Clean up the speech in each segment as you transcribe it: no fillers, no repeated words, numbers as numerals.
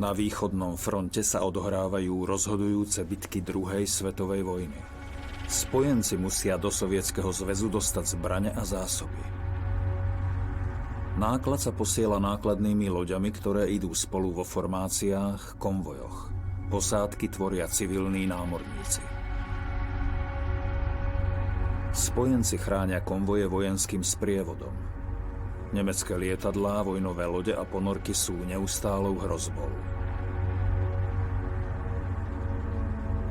Na východnom fronte sa odohrávajú rozhodujúce bitky druhej svetovej vojny. Spojenci musia do Sovietskeho zväzu dostať zbrane a zásoby. Náklad sa posiela nákladnými loďami, ktoré idú spolu vo formáciách, konvojoch. Posádky tvoria civilní námorníci. Spojenci chránia konvoje vojenským sprievodom. Nemecké lietadlá, vojnové lode a ponorky sú neustálou hrozbou.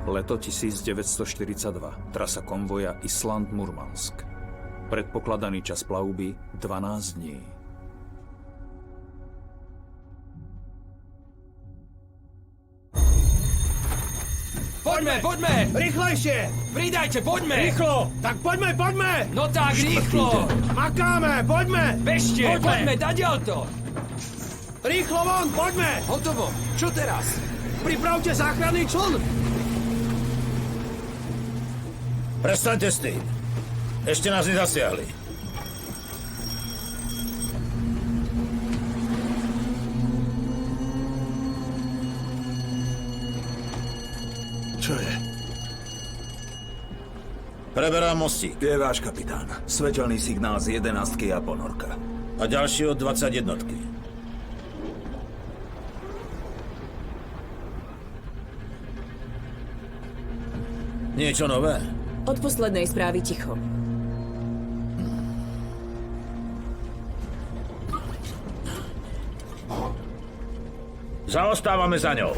Leto 1942. Trasa konvoja Island-Murmansk. Predpokladaný čas plavby 12 dní. Poďme! Rýchlejšie! Pridajte, poďme! Rýchlo! Tak poďme! No tak, rýchlo! Makáme, poďme! Bežte, poďme, dadiaľ to! Rýchlo von, poďme! Hotovo, čo teraz? Pripravte záchranný čln! Prestaňte s tým. Ešte nás nezasiahli. Čo je? Preberám mostík. Je váš kapitán. Svetelný signál z 11 a ponorka. A ďalší od 21. Niečo nové? Od poslednej správy ticho. Zaostávame za ňou.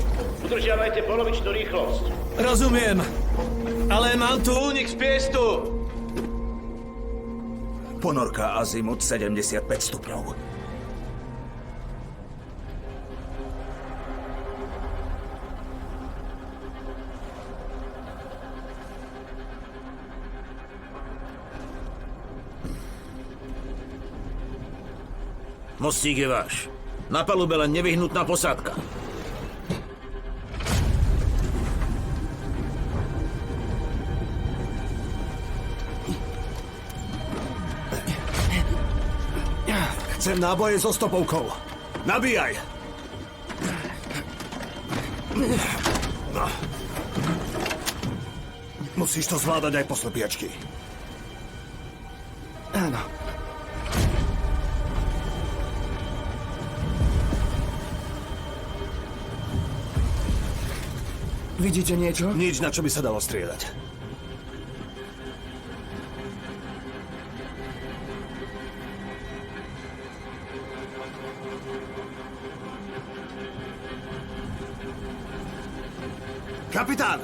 Udržiavajte polovičnú rýchlosť. Rozumiem, ale mám tu únik z piestu. Ponorka azimut 75 stupňov. Mostík je váš. Na palube len nevyhnutná posádka. Chcem náboje so stopovkou. Nabíjaj! No. Musíš to zvládať aj po slepiačky. Áno. Vidíte niečo? Nič, na čo by sa dalo strieľať. Kapitán!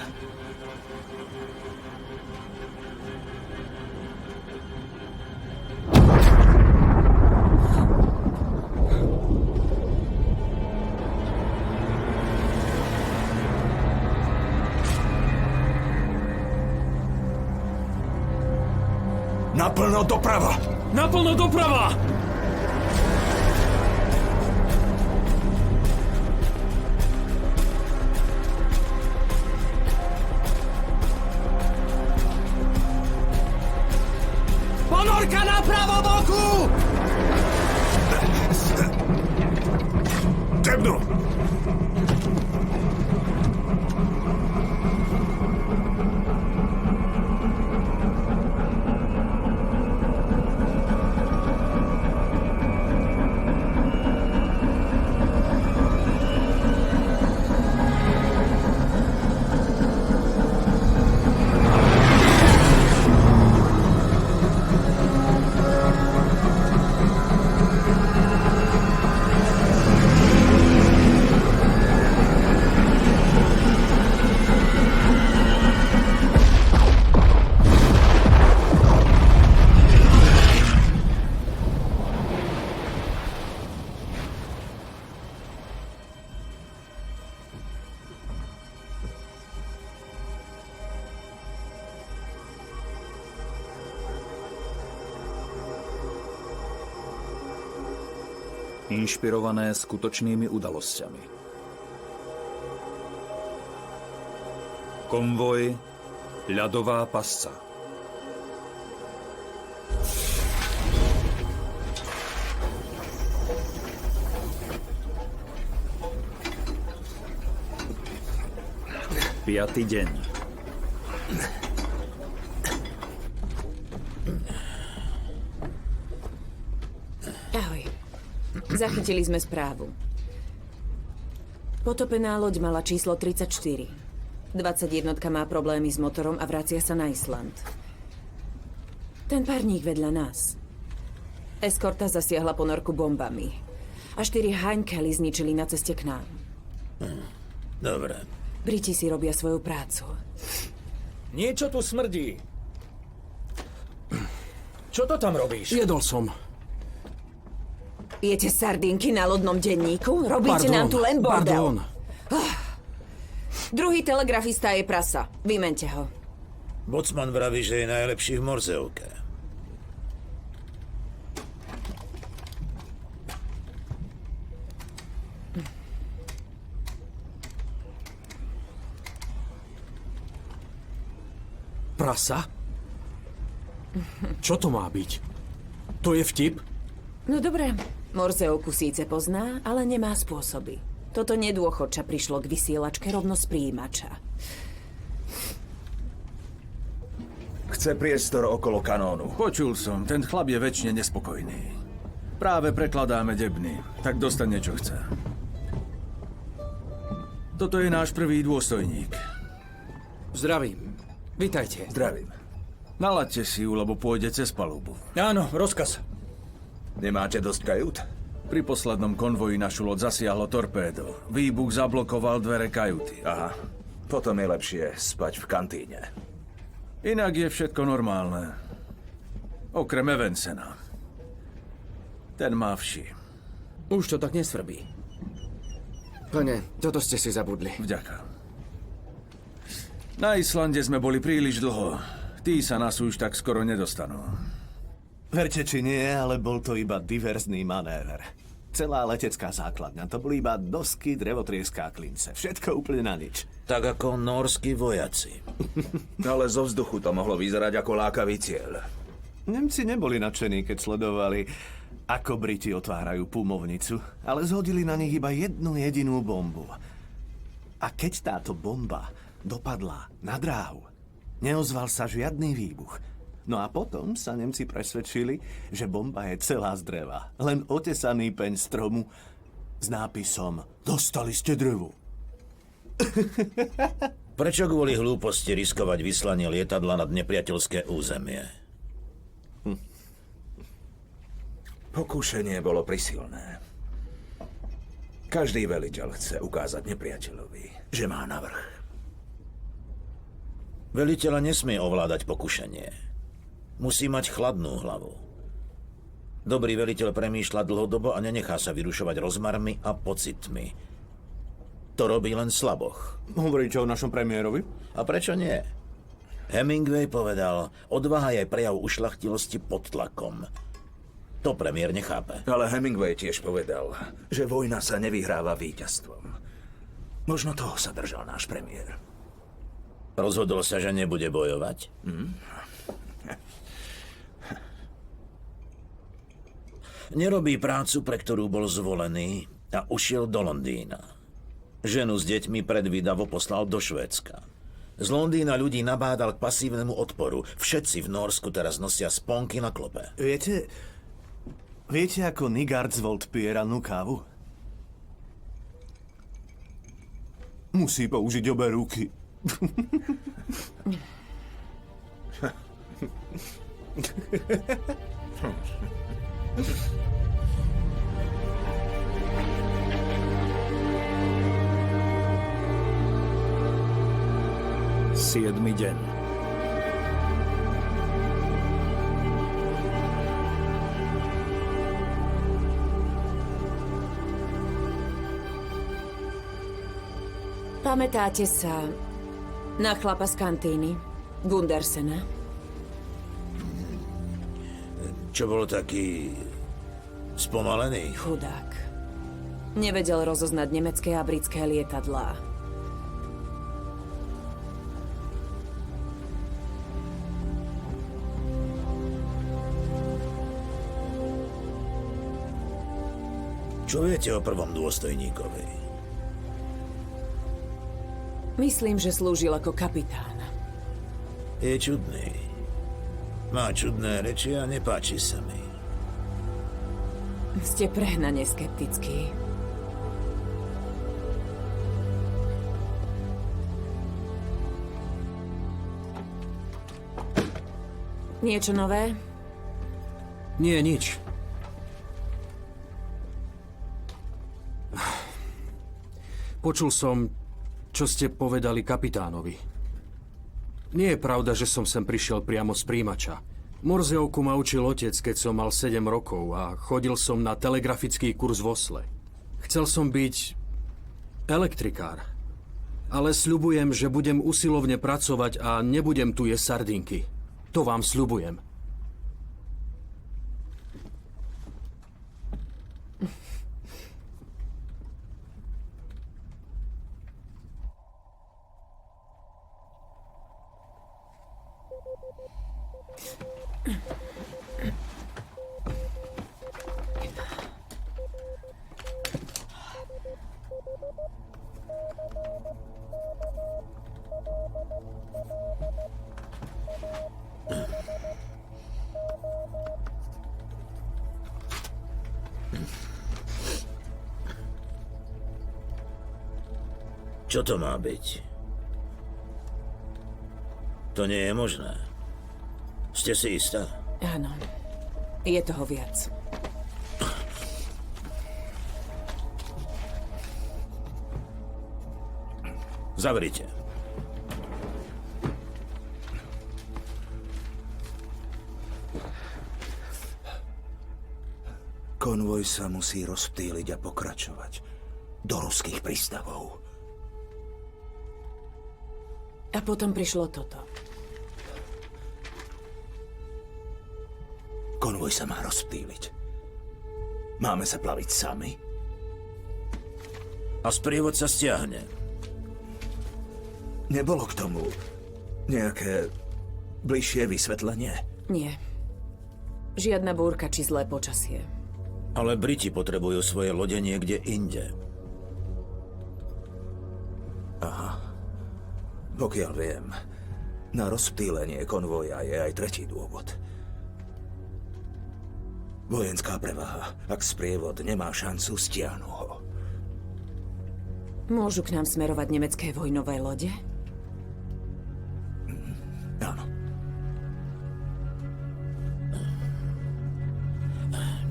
Naplno doprava! Naplno doprava! Ponorka na pravo boku! Temno! Inšpirované skutočnými udalosťami. Konvoj Ľadová pasca. 5. deň. Ahoj. Zachytili sme správu. Potopená loď mala číslo 34. 21 má problémy s motorom a vracia sa na Island. Ten párník vedľa nás. Eskorta zasiahla ponorku bombami. A 4 Heinkely zničili na ceste k nám. Dobre. Briti si robia svoju prácu. Niečo tu smrdí. Čo to tam robíš? Jedol som. Jete sardinky na lodnom denníku? Robíte nám tu len bordel. Druhý telegrafista je prasa. Vymente ho. Bocman vraví, že je najlepší v Morzeovke. Prasa? Čo to má byť? To je vtip? No dobré. Morzeovku síce pozná, ale nemá spôsoby. Toto nedôchodča prišlo k vysielačke rovno z prijímača. Chce priestor okolo kanónu. Počul som, ten chlap je väčšine nespokojný. Práve prekladáme debny, tak dostane, čo chce. Toto je náš prvý dôstojník. Zdravím. Vítajte. Zdravím. Nalaďte si ju, lebo pôjde cez palubu. Áno, rozkaz. Nemáte dosť kajút? Pri poslednom konvoji našu loď zasiahlo torpédo. Výbuch zablokoval dvere kajuty. Aha. Potom je lepšie spať v kantíne. Inak je všetko normálne. Okrem Evansena. Ten má vši. Už to tak nesvrbí. Pane, toto ste si zabudli. Vďaka. Na Islande sme boli príliš dlho. Tí sa nás už tak skoro nedostanú. Verte či nie, ale bol to iba diverzný manéver. Celá letecká základňa, to boli iba dosky, drevotrieská klince. Všetko úplne na nič. Tak ako norskí vojaci. Ale zo vzduchu to mohlo vyzerať ako lákavý cieľ. Nemci neboli nadšení, keď sledovali, ako Briti otvárajú pumovnicu, ale zhodili na nich iba jednu jedinú bombu. A keď táto bomba dopadla na dráhu, neozval sa žiadny výbuch. No a potom sa Nemci presvedčili, že bomba je celá z dreva. Len otesaný peň stromu s nápisom Dostali ste drevo. Prečo kvôli hlúposti riskovať vyslanie lietadla nad nepriateľské územie? Pokúšanie bolo prisilné. Každý veliteľ chce ukázať nepriateľovi, že má navrch. Veliteľa nesmie ovládať pokušenie. Musí mať chladnú hlavu. Dobrý veliteľ premýšľa dlhodobo a nenechá sa vyrušovať rozmarmi a pocitmi. To robí len slaboch. Hovoríte o našom premiérovi? A prečo nie? Hemingway povedal, odvaha je prejav ušľachtilosti pod tlakom. To premiér nechápe. Ale Hemingway tiež povedal, že vojna sa nevyhráva víťazstvom. Možno toho sa držal náš premiér. Rozhodol sa, že nebude bojovať? Nerobí prácu, pre ktorú bol zvolený a ušiel do Londýna. Ženu s deťmi predvídavo poslal do Švédska. Z Londýna ľudí nabádal k pasívnemu odporu. Všetci v Nórsku teraz nosia sponky na klope. Viete, ako Nygaardsvold pije rannú kávu? Musí použiť obe ruky. Siedmy deň. Pamätáte sa na chlapa z kantíny? Gundersena? Čo bol taký spomalený? Chudák. Nevedel rozoznať nemecké a britské lietadlá. Čo viete o prvom dôstojníkovi? Myslím, že slúžil ako kapitán. Je čudný. Má čudné reči a nepáči sa mi. Ste prehnane skeptickí. Niečo nové? Nie, nič. Počul som, čo ste povedali kapitánovi. Nie je pravda, že som sem prišiel priamo z príjimača. Morzeovku ma učil otec, keď som mal 7 rokov a chodil som na telegrafický kurz v Osle. Chcel som byť elektrikár. Ale sľubujem, že budem usilovne pracovať a nebudem tu jesť sardinky. To vám sľubujem. Čo to má byť? To nie je možné. Ste si istá? Áno. Je toho viac. Zavrite. Konvoj sa musí rozptýliť a pokračovať do ruských prístavov. A potom prišlo toto. Konvoj sa má rozptýliť. Máme sa plaviť sami? A sprievod sa stiahne. Nebolo k tomu nejaké bližšie vysvetlenie? Nie. Žiadna búrka či zlé počasie. Ale Briti potrebujú svoje lode niekde inde. Pokiaľ viem, na rozptýlenie konvoja je aj tretí dôvod. Vojenská prevaha. Ak sprievod nemá šancu, stiahnu ho. Môžu k nám smerovať nemecké vojnové lode? Áno.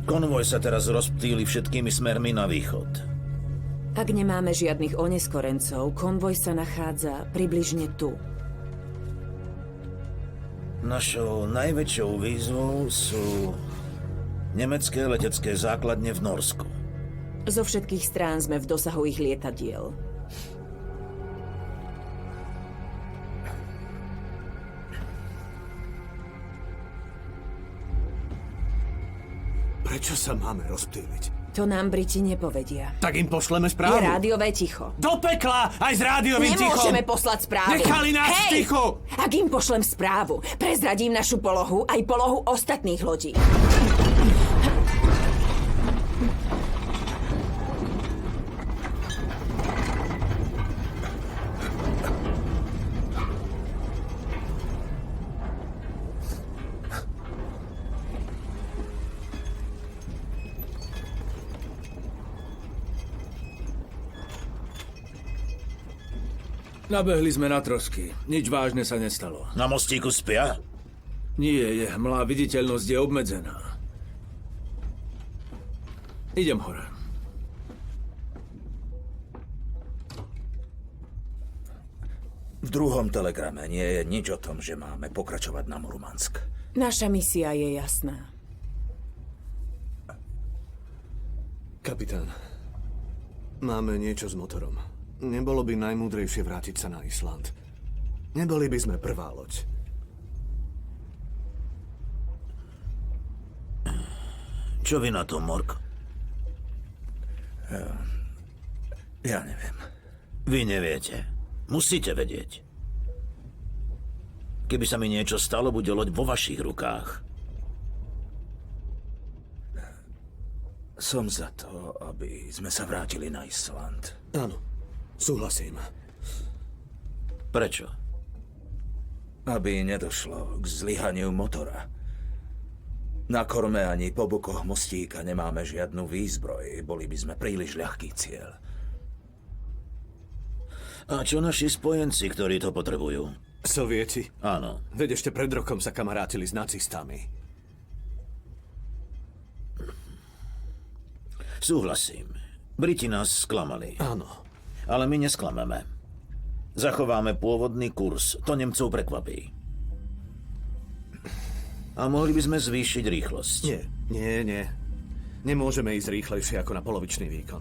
Konvoj sa teraz rozptýli všetkými smermi na východ. Ak nemáme žiadnych oneskorencov, konvoj sa nachádza približne tu. Našou najväčšou výzvou sú nemecké letecké základne v Norsku. Zo všetkých strán sme v dosahu ich lietadiel. Prečo sa máme rozptýliť? To nám Briti nepovedia. Tak im pošleme Je správu. rádiové ticho. Do pekla! Aj s rádiovým tichom! Nemôžeme poslať správu. Nechali nás Hej! ticho! Ak im pošlem správu, prezradím našu polohu aj polohu ostatných lodí. Nabehli sme na trosky. Nič vážne sa nestalo. Na mostíku spia? Nie, je hmla, viditeľnosť je obmedzená. Idem hore. V druhom telegrame nie je nič o tom, že máme pokračovať na Murmansk. Naša misia je jasná. Kapitán, máme niečo s motorom. Nebolo by najmúdrejšie vrátiť sa na Island. Neboli by sme prvá loď. Čo vy na to, Mork? Ja neviem. Vy neviete. Musíte vedieť. Keby sa mi niečo stalo, bude loď vo vašich rukách. Som za to, aby sme sa vrátili na Island. Áno, súhlasím. Prečo? Aby nedošlo k zlyhaniu motora. Na korme ani po bokoch mostíka nemáme žiadnu výzbroj. Boli by sme príliš ľahký cieľ. A čo naši spojenci, ktorí to potrebujú? Sovieti. Áno. Veď ešte pred rokom sa kamarátili s nacistami. Súhlasím. Briti nás sklamali. Áno. Ale my nesklameme. Zachováme pôvodný kurz. To Nemcov prekvapí. A mohli by sme zvýšiť rýchlosť. Nie. Nemôžeme ísť rýchlejšie ako na polovičný výkon.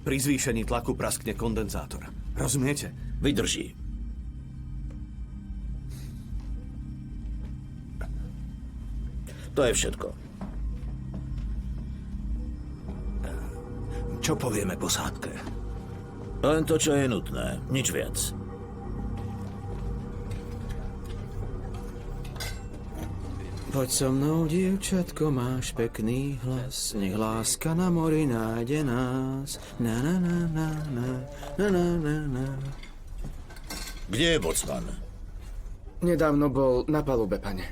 Pri zvýšení tlaku praskne kondenzátor. Rozumiete? Vydrží. To je všetko. Čo povieme posádke? Len to, čo je nutné. Nič viac. Poď so mnou, dievčatko, máš pekný hlas. Nech láska na mori nájde nás. Na na na na na na na na na. Kde je bocman? Nedávno bol na palube, pane.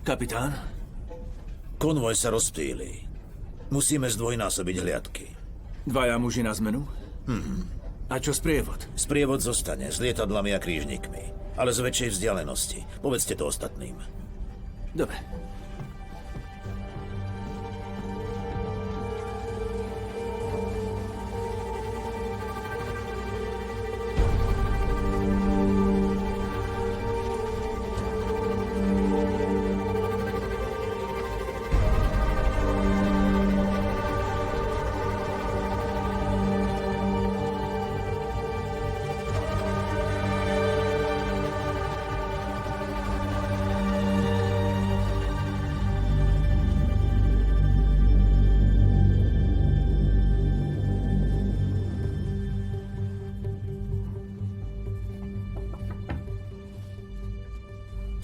Kapitán? Konvoj sa rozptýli. Musíme zdvojnásobiť hliadky. Dvaja muži na zmenu? A čo sprievod? Sprievod zostane s lietadlami a krížnikmi, ale z väčšej vzdialenosti. Povedzte to ostatným. Dobre.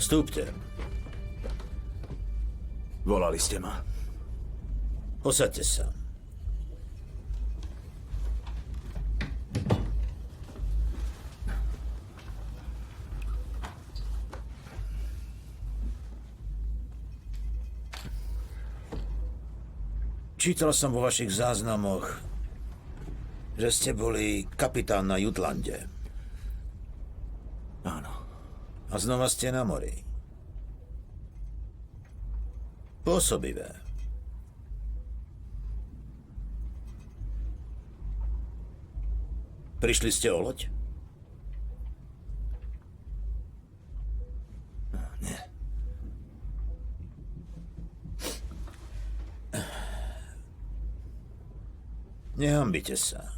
Vstúpte. Volali ste ma. Posaďte sa. Čítal som vo vašich záznamoch, že ste boli kapitán na Jutlande. Áno. A znova ste na mori. Pôsobivé. Prišli ste o loď? Nie. Nehambite sa.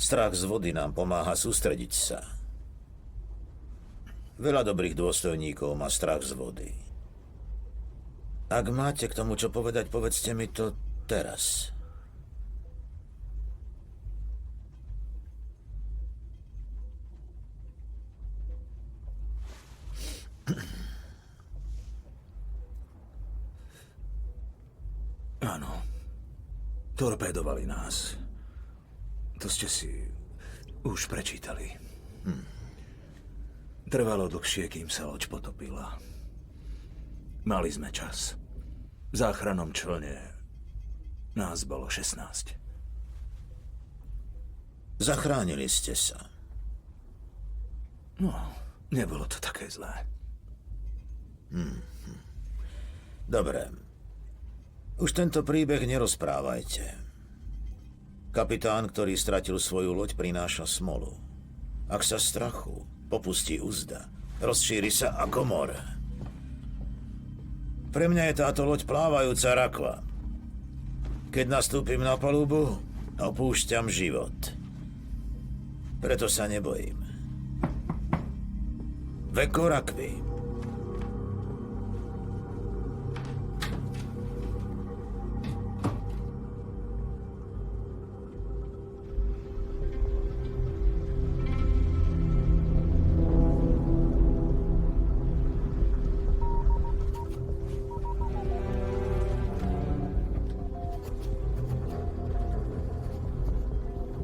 Strach z vody nám pomáha sústrediť sa. Veľa dobrých dôstojníkov má strach z vody. Ak máte k tomu čo povedať, povedzte mi to teraz. Áno. Torpédovali nás. To ste si už prečítali. Trvalo dlhšie, kým sa loď potopila. Mali sme čas. V záchrannom člne nás bolo 16. Zachránili ste sa. No, nebolo to také zlé. Dobre. Už tento príbeh nerozprávajte. Kapitán, ktorý stratil svoju loď, prináša smolu. Ak sa strachu popustí uzda, rozšíri sa ako more. Pre mňa je táto loď plávajúca rakva. Keď nastúpim na palubu, opúšťam život. Preto sa nebojím. Veko rakvy.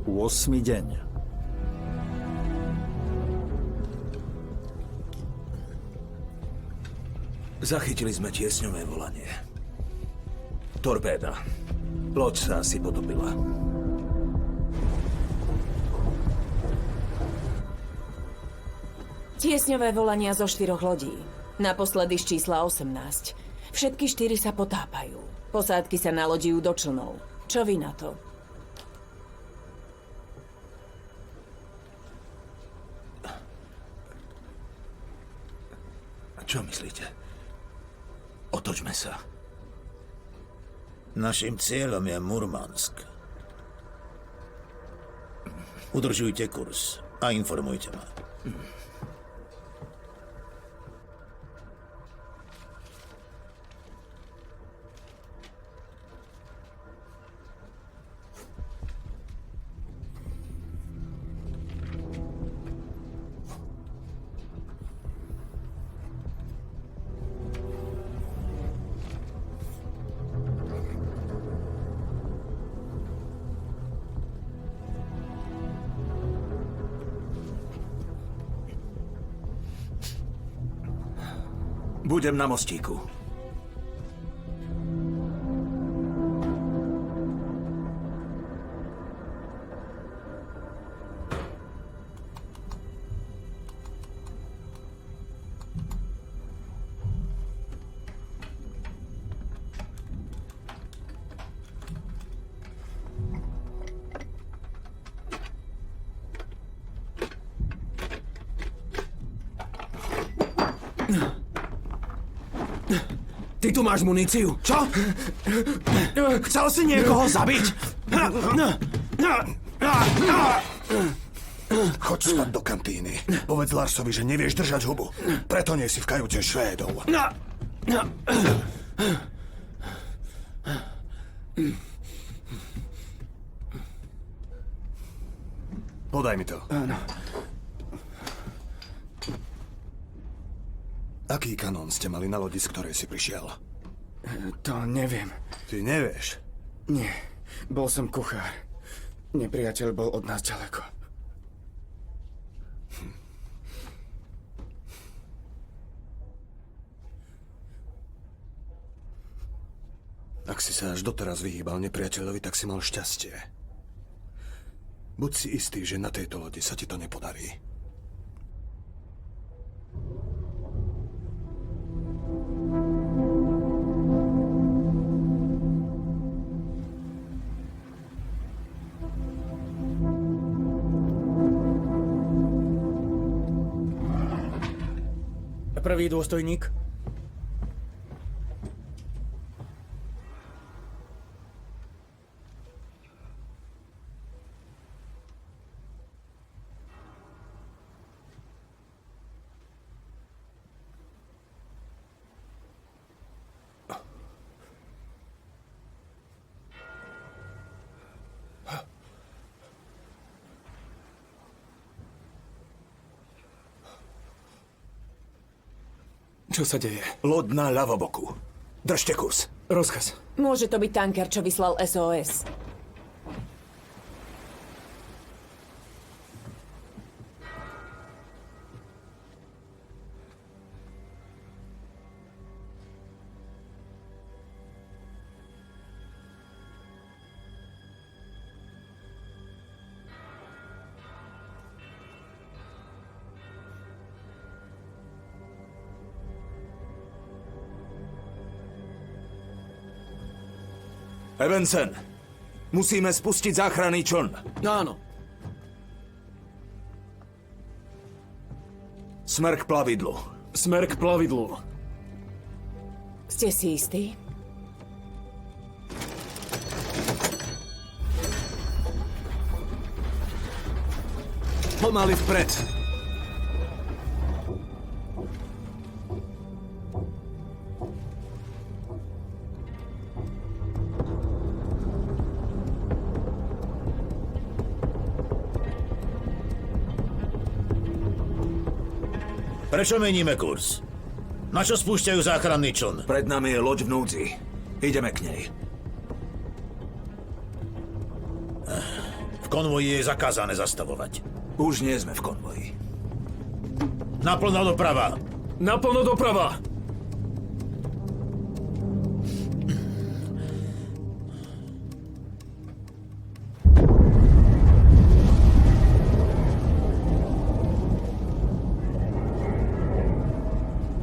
8. deň. Zachytili sme tiesňové volanie. Torpéda. Loď sa asi potopila. Tiesňové volania zo 4 lodí. Naposledy z čísla 18. Všetky 4 sa potápajú. Posádky sa nalodiujú do člnov. Čo vy na to? Čo myslíte? Otočme sa. Našim cieľom je Murmansk. Udržujte kurz a informujte ma. Budem na mostíku. Ty tu máš muníciu. Čo? Chcel si niekoho zabiť? Choď spať do kantíny. Povedz Larsovi, že nevieš držať hubu. Preto nie si v kajute Švédov. Podaj mi to. Áno. Aký kanón ste mali na lodi, z ktorej si prišiel? To neviem. Ty nevieš. Nie. Bol som kuchár. Nepriateľ bol od nás ďaleko. Ak si sa až doteraz vyhýbal nepriateľovi, tak si mal šťastie. Buď si istý, že na tejto lodi sa ti to nepodarí. Prvý dôstojník. Čo sa deje? Loď na ľavoboku. Držte kurz. Rozkaz. Môže to byť tanker, čo vyslal SOS. Evensen, musíme spustiť záchranný čln. Áno. Smer k plavidlu. Smer k plavidlu. Ste si istí? Pomaly vpred. Prečo meníme kurz? Na čo spúšťajú záchranný čln? Pred nami je loď v núdzi. Ideme k nej. V V konvoji je zakázané zastavovať. Už nie sme v konvoji. Naplno doprava. Naplno doprava!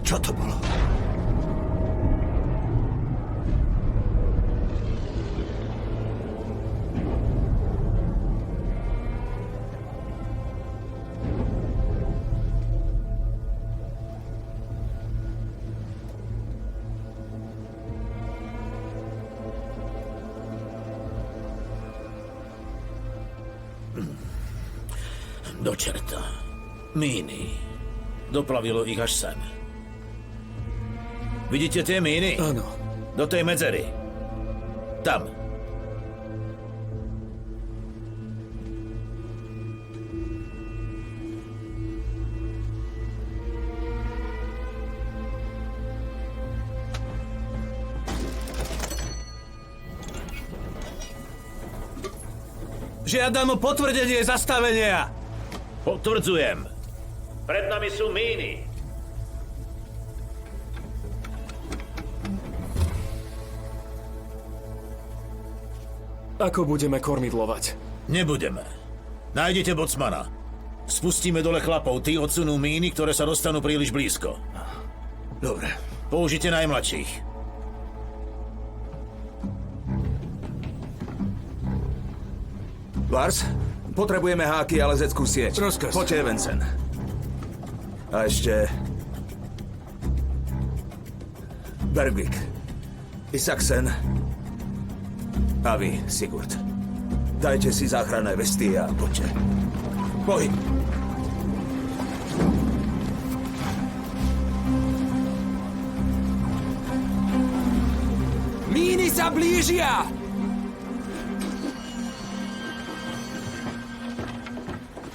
Čo to bolo? Do čerta. Míny. Doplavilo ich až sem. Vidíte tie míny? Áno. Do tej medzery. Tam. Žiadam o potvrdenie zastavenia! Potvrdzujem. Pred nami sú míny. Ako budeme kormidlovať? Nebudeme. Nájdete bocmana. Spustíme dole chlapov, tí odsunú míny, ktoré sa dostanú príliš blízko. Dobre. Použite najmladších. Lars, potrebujeme háky a lezeckú sieť. Rozkaz. Poďte, Evensen. A ešte... Bergvik. Isaksen. A vy, Sigurd. Dajte si záchranné vesty a poďte. Pohyb. Míny sa blížia!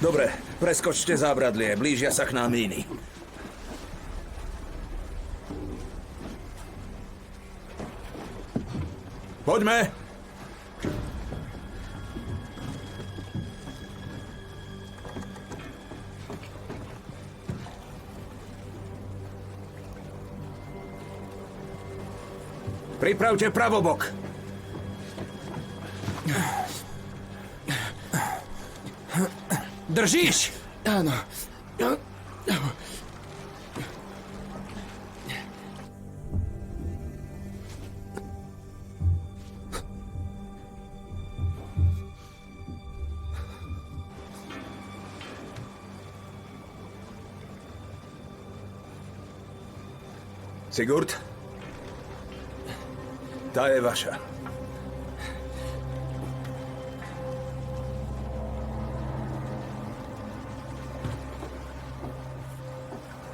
Dobre, preskočte zábradlie. Blížia sa k nám míny. Poďme! Pripravte pravobok. Držíš? Áno. Sigurd? Tá je vaša.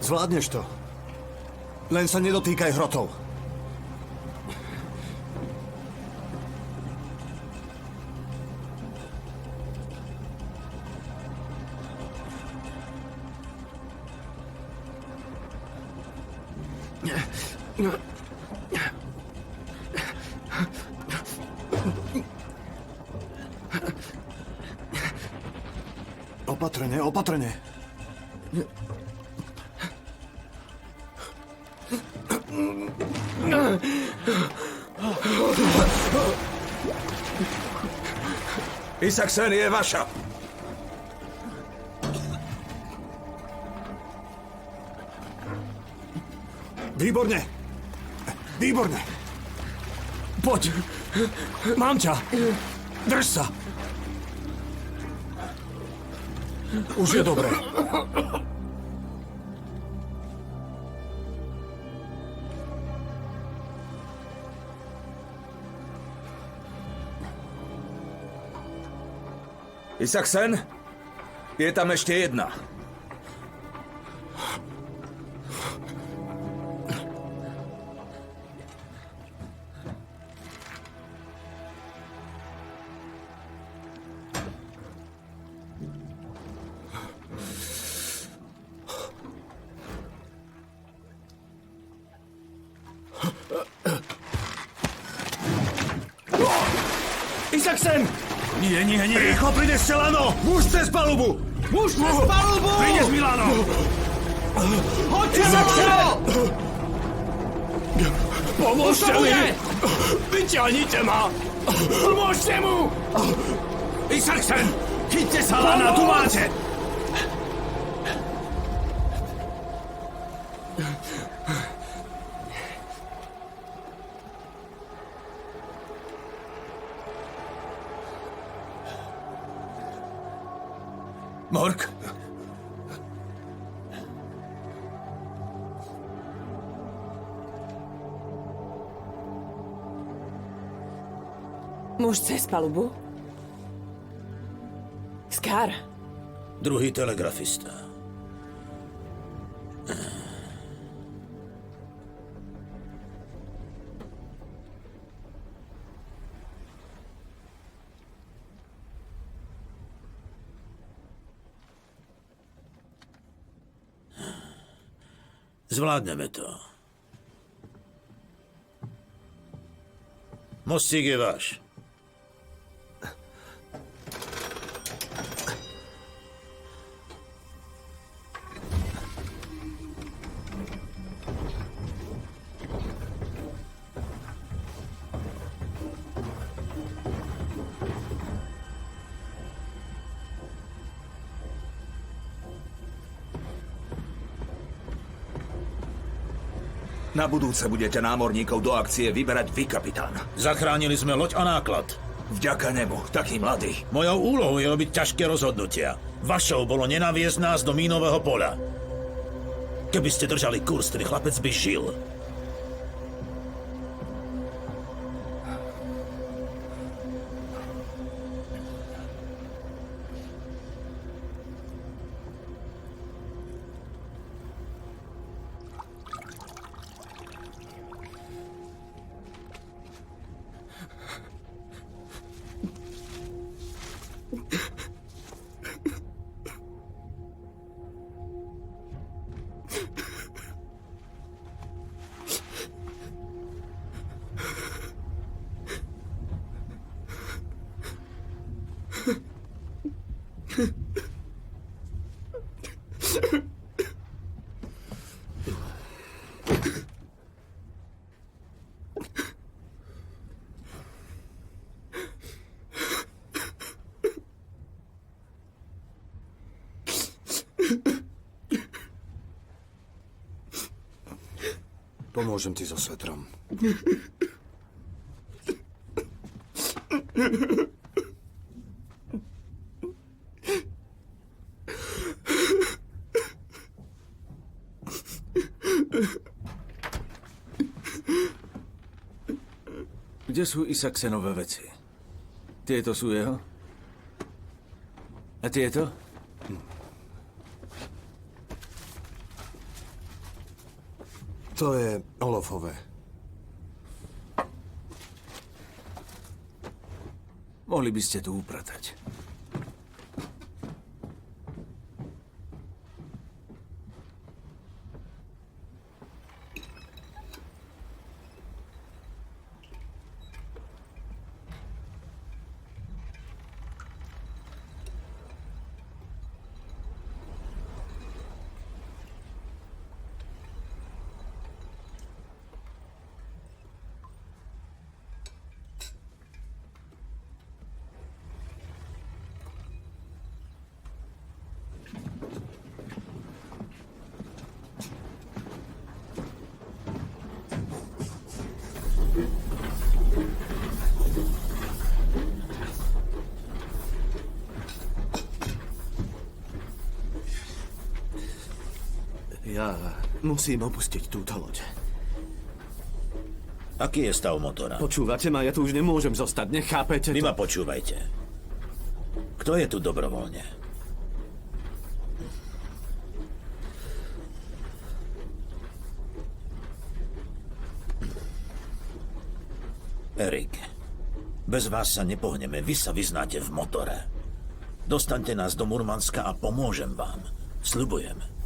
Zvládneš to. Len sa nedotýkaj hrotov. Opatrne, opatrne. Isaksen je vaša. Výborne. Výborne. Poď! Mám ťa! Drž sa! Už je dobré. Isaksen? Je tam ešte jedna. Isaksen! Nie, nie, nie. Rýchlo prines Celano! Muž cez palubu! Muž cez palubu! Prines Milano! Hoďte Milano! Pomôžte mi! Vyťahnite ma! Pomôžte mu! Isaksen! Chyťte sa, Lana, tu máte! Mork? Muž cez palubu? Skar. Druhý telegrafista. Zvládneme to. Mostík je váš. Na budúce budete námorníkov do akcie vyberať vy, kapitán. Zachránili sme loď a náklad. Vďaka nemu, taký mladý. Mojou úlohou je robiť ťažké rozhodnutia. Vašou bolo nenaviesť nás do mínového poľa. Keby ste držali kurz, ten chlapec by žil. Pomôžem ti so svetrom. Kde sú Isaksenové veci? Tieto sú jeho? A tieto? To je Olofové. Mohli by ste tu upratať. Ja musím opustiť túto loď. Aký je stav motora? Počúvate ma? Ja tu už nemôžem zostať. Nechápete Vy to? ma počúvajte. Kto je tu dobrovoľne? Erik, bez vás sa nepohneme. Vy sa vyznáte v motore. Dostaňte nás do Murmanska a pomôžem vám. Sľubujem.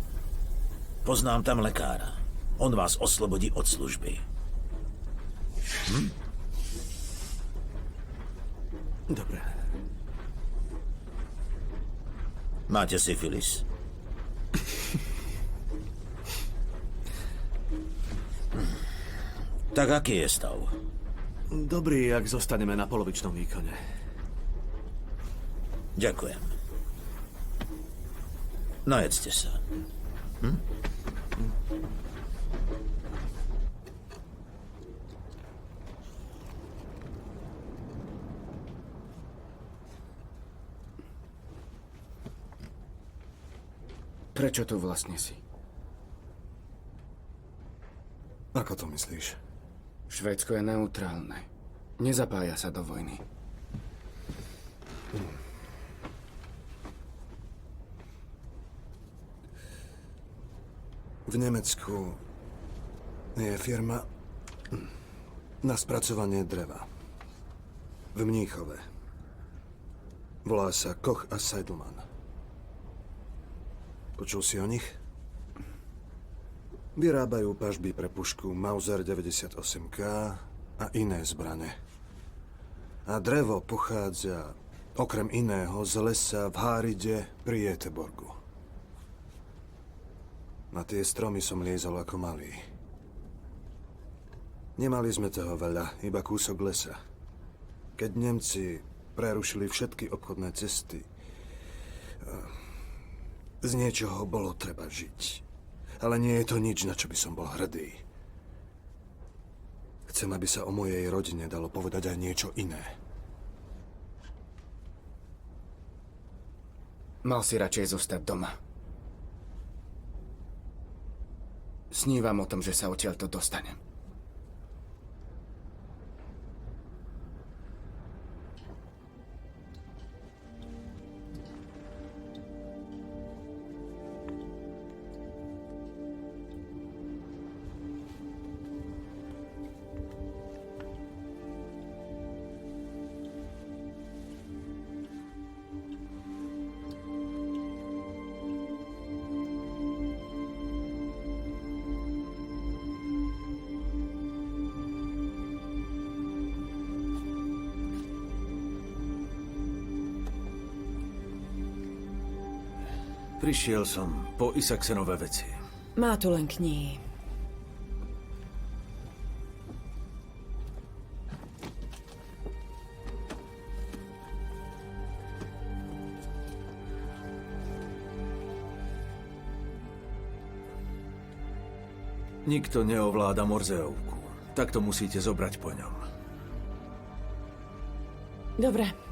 Poznám tam lekára. On vás oslobodí od služby. Dobre. Máte syfilis? Tak aký je stav? Dobrý, ak zostaneme na polovičnom výkone. Ďakujem. Najedzte sa. Prečo tu vlastne si? Ako to myslíš? Švédsko je neutrálne. Nezapája sa do vojny. V Nemecku je firma na spracovanie dreva. V Mníchove. Volá sa Koch a Seidelmann. Počul si o nich? Vyrábajú pažby pre pušku Mauser 98K a iné zbrane. A drevo pochádza okrem iného z lesa v Háride pri Göteborgu. Na tie stromy som liezol ako malý. Nemali sme toho veľa, iba kúsok lesa. Keď Nemci prerušili všetky obchodné cesty, z niečoho bolo treba žiť. Ale nie je to nič, na čo by som bol hrdý. Chcem, aby sa o mojej rodine dalo povedať aj niečo iné. Mal si radšej zostať doma. Snívam o tom, že sa odtiaľto dostanem. Prišiel som po Isaksenové veci. Má tu len knihy. Nikto neovláda Morzeovku. Tak to musíte zobrať po ňom. Dobre.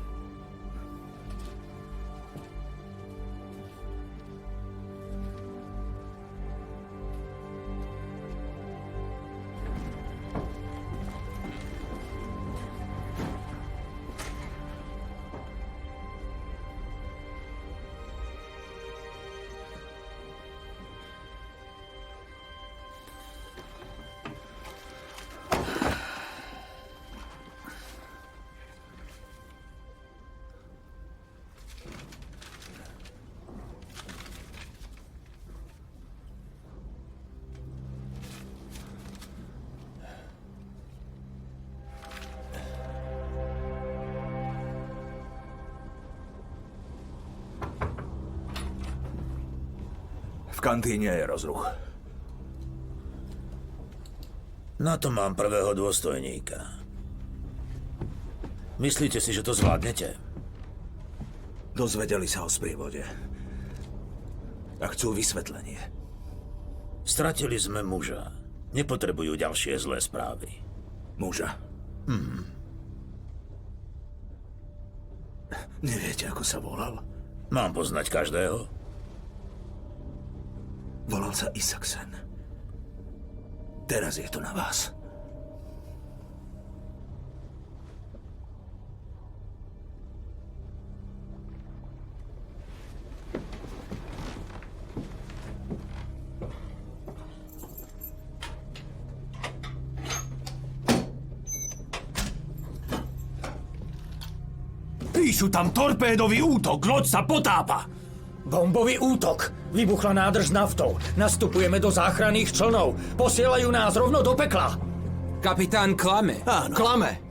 V kantíne je rozruch. Na to mám prvého dôstojníka. Myslíte si, že to zvládnete? Dozvedeli sa o sprievode. A chcú vysvetlenie. Stratili sme muža. Nepotrebujú ďalšie zlé správy. Muža. Neviete, ako sa volal? Mám poznať každého? Volal sa Isaksen. Teraz je to na vás. Píšu tam torpédový útok, loď sa potápa. Bombový útok. Vybuchla nádrž s naftou. Nastupujeme do záchranných člnov. Posielajú nás rovno do pekla. Kapitán klame. Áno. Klame.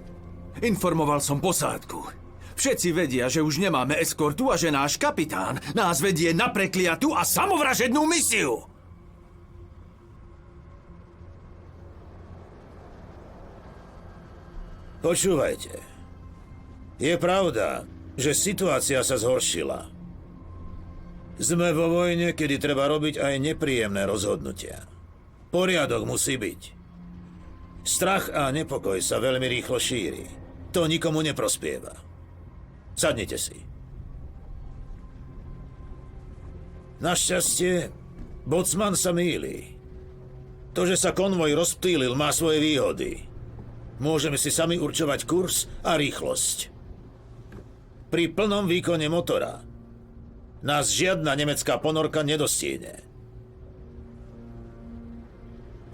Informoval som posádku. Všetci vedia, že už nemáme eskortu a že náš kapitán nás vedie na prekliatú a samovražednú misiu. Počúvajte. Je pravda, že situácia sa zhoršila. Sme vo vojne, kedy treba robiť aj nepríjemné rozhodnutia. Poriadok musí byť. Strach a nepokoj sa veľmi rýchlo šíri. To nikomu neprospieva. Sadnite si. Našťastie, bocman sa mýli. To, že sa konvoj rozptýlil, má svoje výhody. Môžeme si sami určovať kurz a rýchlosť. Pri plnom výkone motora nás žiadna nemecká ponorka nedostihne.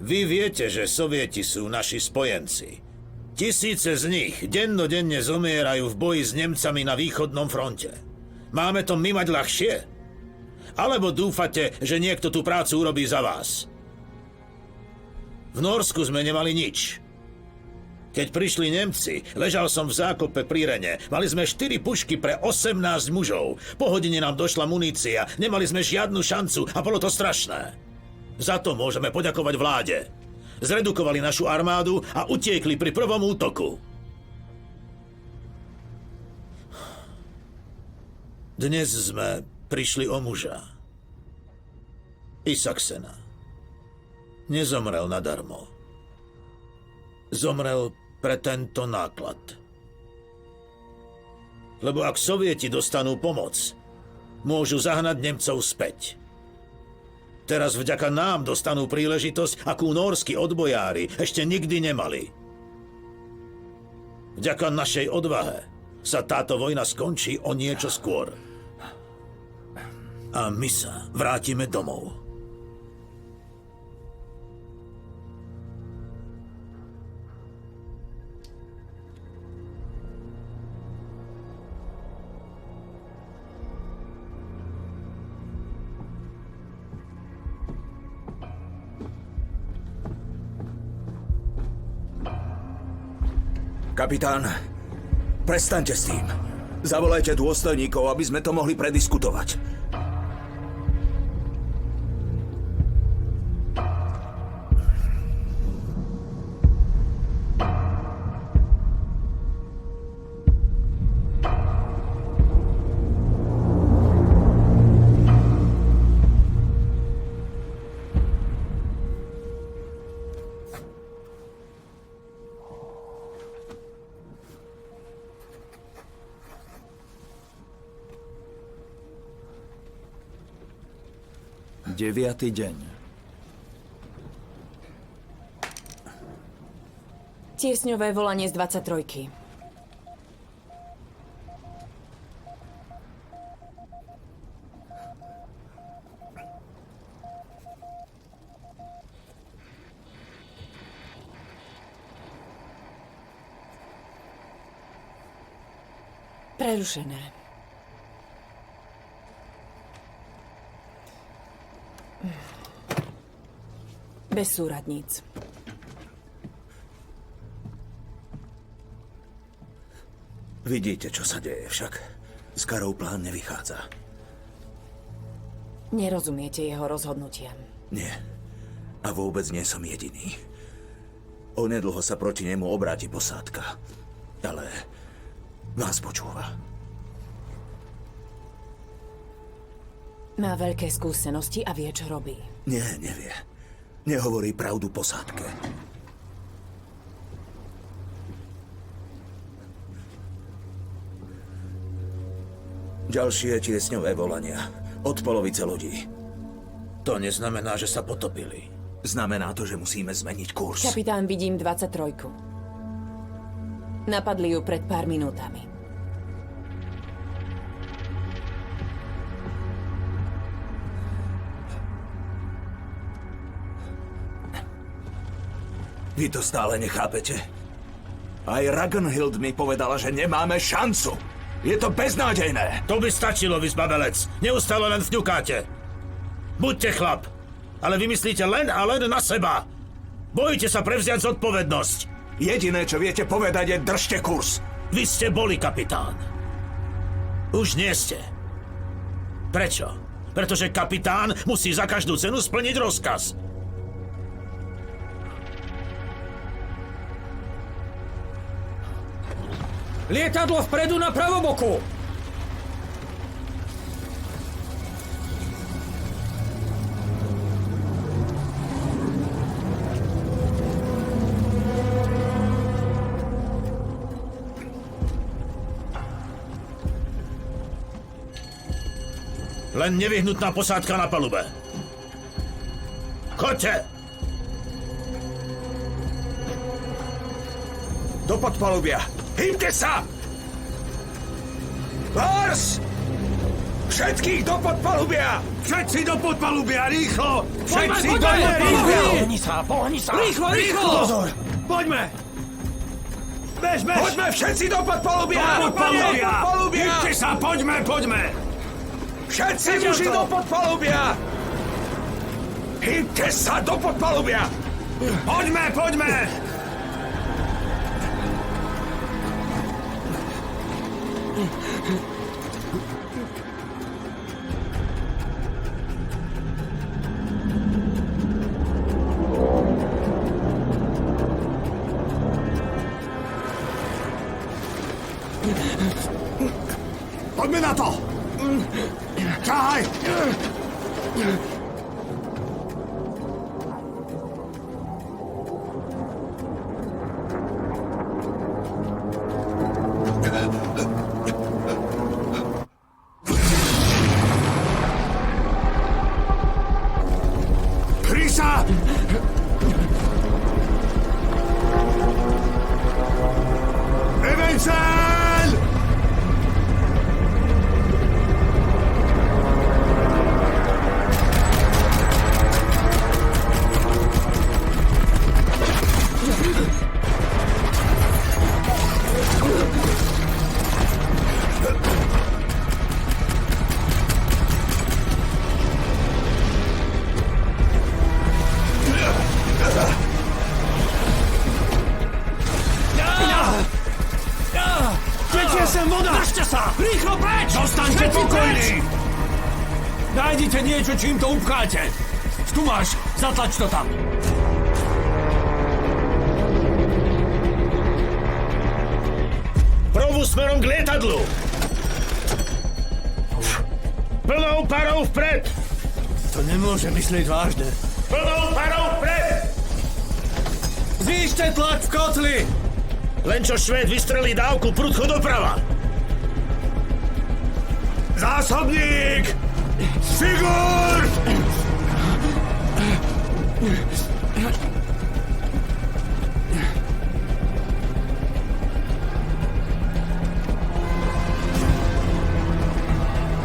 Vy viete, že Sovieti sú naši spojenci. Tisíce z nich dennodenne zomierajú v boji s Nemcami na východnom fronte. Máme to my mať ľahšie? Alebo dúfate, že niekto tú prácu urobí za vás? V Norsku sme nemali nič. Keď prišli Nemci, ležal som v zákope pri Rene. Mali sme 4 pušky pre 18 mužov. Po hodine nám došla munícia, nemali sme žiadnu šancu a bolo to strašné. Za to môžeme poďakovať vláde. Zredukovali našu armádu a utiekli pri prvom útoku. Dnes sme prišli o muža. Isaksena. Nezomrel nadarmo. Zomrel pre tento náklad. Lebo ak Sovieti dostanú pomoc, môžu zahnať Nemcov späť. Teraz vďaka nám dostanú príležitosť, akú nórski odbojári ešte nikdy nemali. Vďaka našej odvahe sa táto vojna skončí o niečo skôr. A my sa vrátime domov. Kapitán, prestaňte s tým. Zavolajte dôstojníkov, aby sme to mohli prediskutovať. Deviatý deň. Tiesňové volanie z 23. Prerušené. Bez súradníc. Vidíte, čo sa deje, však s Karou plán nevychádza. Nerozumiete jeho rozhodnutiam. Nie. A vôbec nie som jediný. Onedlho sa proti nemu obráti posádka. Ale vás počúva. Má veľké skúsenosti a vie, čo robí. Nie, nevie. Nehovorí pravdu posádke. Ďalšie tiesňové volania. Od polovice lodí. To neznamená, že sa potopili. Znamená to, že musíme zmeniť kurz. Kapitán, vidím 23. Napadli ju pred pár minútami. Vy to stále nechápete? Aj Ragnhild mi povedala, že nemáme šancu. Je to beznádejné. To by stačilo, vy zbabelec. Neustále len vňukáte. Buďte chlap, ale vymyslíte len a len na seba. Bojíte sa prevziať zodpovednosť. Jediné, čo viete povedať, je držte kurz. Vy ste boli kapitán. Už nie ste. Prečo? Pretože kapitán musí za každú cenu splniť rozkaz. Lietadlo vpredu na pravoboku! Len nevyhnutná posádka na palube. Choďte! Do podpalubia! Hýbte sa! Lars! Všetkých do podpalubia! Všetci do podpalubia, rýchlo! Všetci do podpalubia! Pohni sa! Rýchlo, rýchlo! Pozor! Poďme! Bež! Poďme všetci do podpalubia! Do podpalubia! Hýbte sa, poďme! Všetci muži do podpalubia! Hýbte sa do podpalubia! Poďme! Poďme na to! Ťahaj! Krysa! Evencel! Tečie sem voda! Držte sa! Rýchlo preč! Zostaňte pokojní! Nájdite niečo, čím to upcháte. Tu máš, zatlač to tam. Probu smerom k lietadlu! Plnou parou vpred! To nemôže myslieť vážne. Plnou parou vpred! Zvýšte tlak v kotli! Len čo Švéd vystrelí dávku, prudko doprava! Zásobník! Sigurd!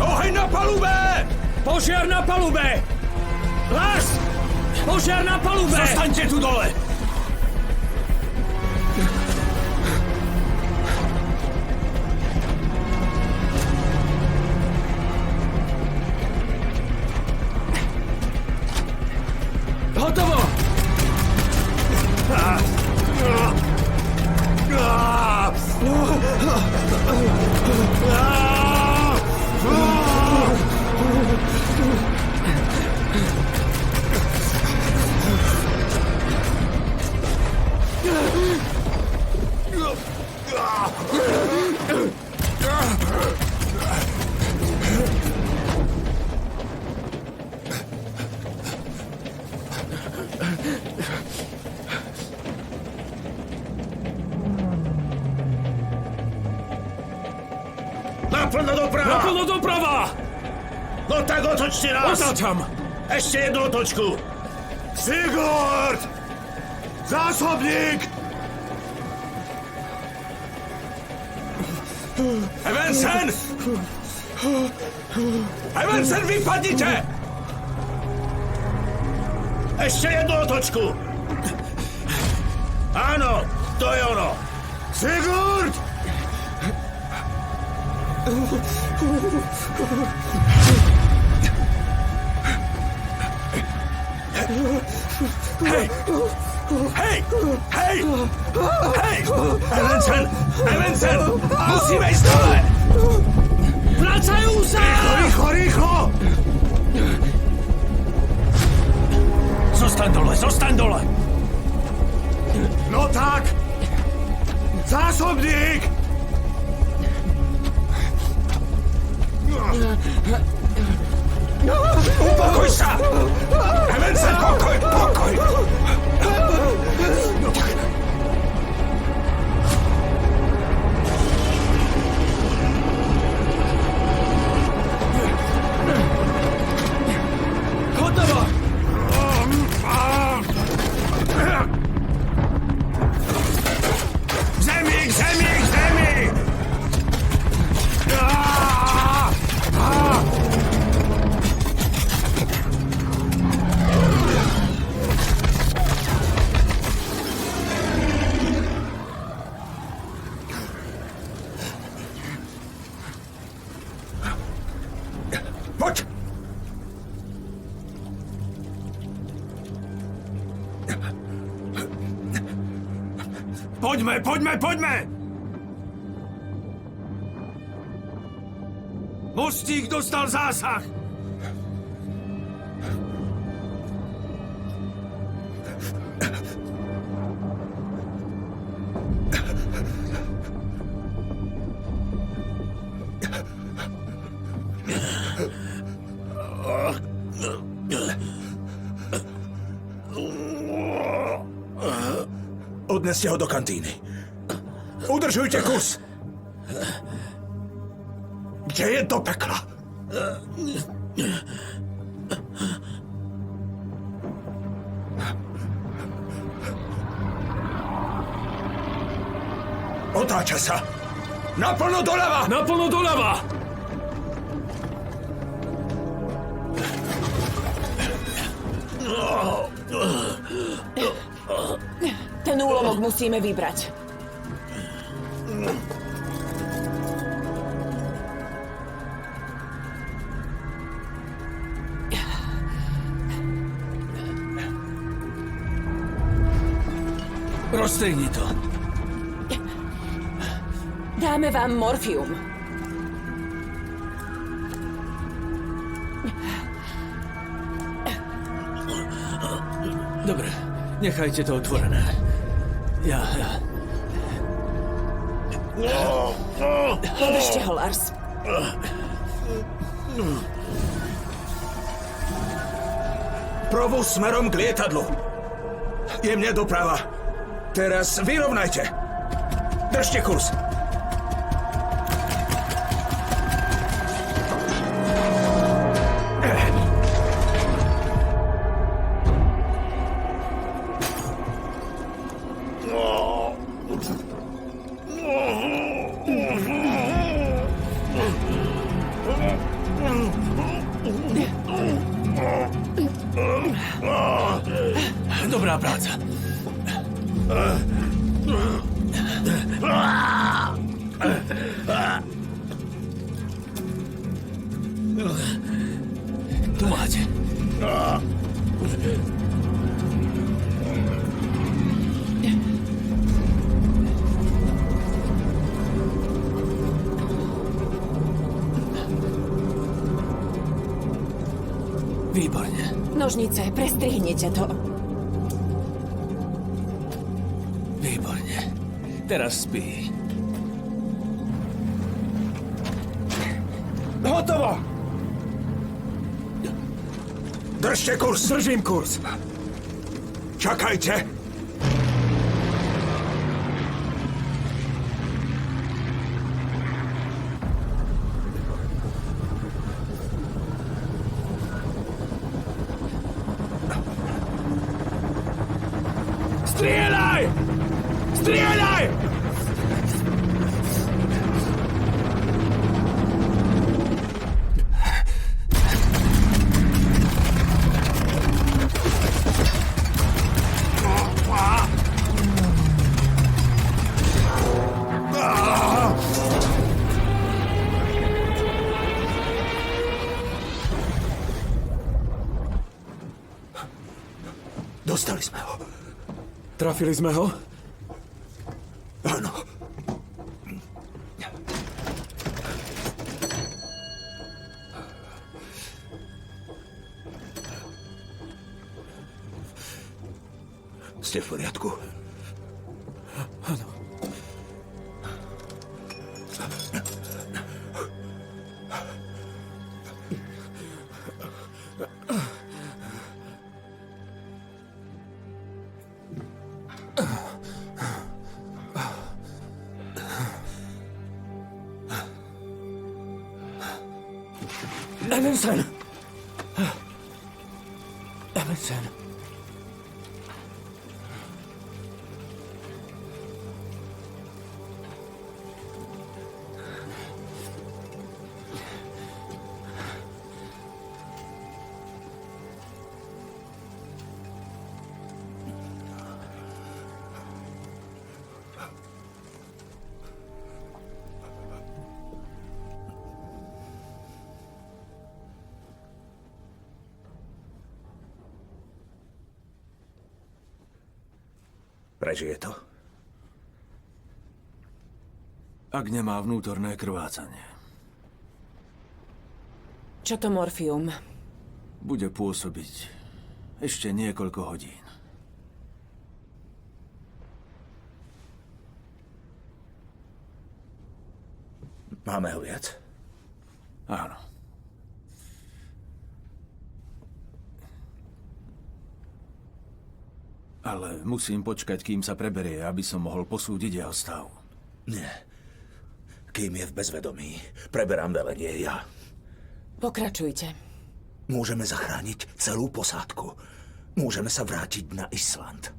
Oheň na palube! Požiar na palube! Lars! Požiar na palube! Zostaňte tu dole! Hotovo! Naplno doprava! Naplno doprava! No tak otočte nás! Otáčam! Ešte jednu otočku! Sigurd! Zásobník! Evensen! Evensen, vypadnite! Ešte jednu otočku! Áno, to je ono! Sigurd! Hej! Evensen! Musíme ísť dole! zostaň dole! No tak! Zásobník! Upokoj sa! Emerson, pokoj! No tak. Hotovo! K zemi! Poď! Poďme! Mostík dostal zásah! Odneste ho do kantíny. Udržujte kus! Kde je do pekla? Otáča sa! Naplno doľava! Naplno doľava! Ten úlomok musíme vybrať. Rozstrihni to. Dáme vám morfium. Dobre, nechajte to otvorené. Ja. Podržte ho, Lars. Provóz smerom k lietadlu. Jemne doprava. Teraz vyrovnajte. Držte kurz. Dobrá práca. Tu máte. Výborne. Nožnice, prestrihnite to. Výborne. Teraz spí. Hotovo! Držte kurz. Držím kurz. Čakajte. Strieľaj! Strieľaj! Dostali sme ho. Trafili sme ho? Áno. Ste v poriadku? Evanson! Evanson. Prežije to? Ak nemá vnútorné krvácanie. Čo to morfium? Bude pôsobiť ešte niekoľko hodín. Máme ho viac? Áno. Ale musím počkať, kým sa preberie, aby som mohol posúdiť jeho stav. Nie. Kým je v bezvedomí, preberám velenie ja. Pokračujte. Môžeme zachrániť celú posádku. Môžeme sa vrátiť na Island.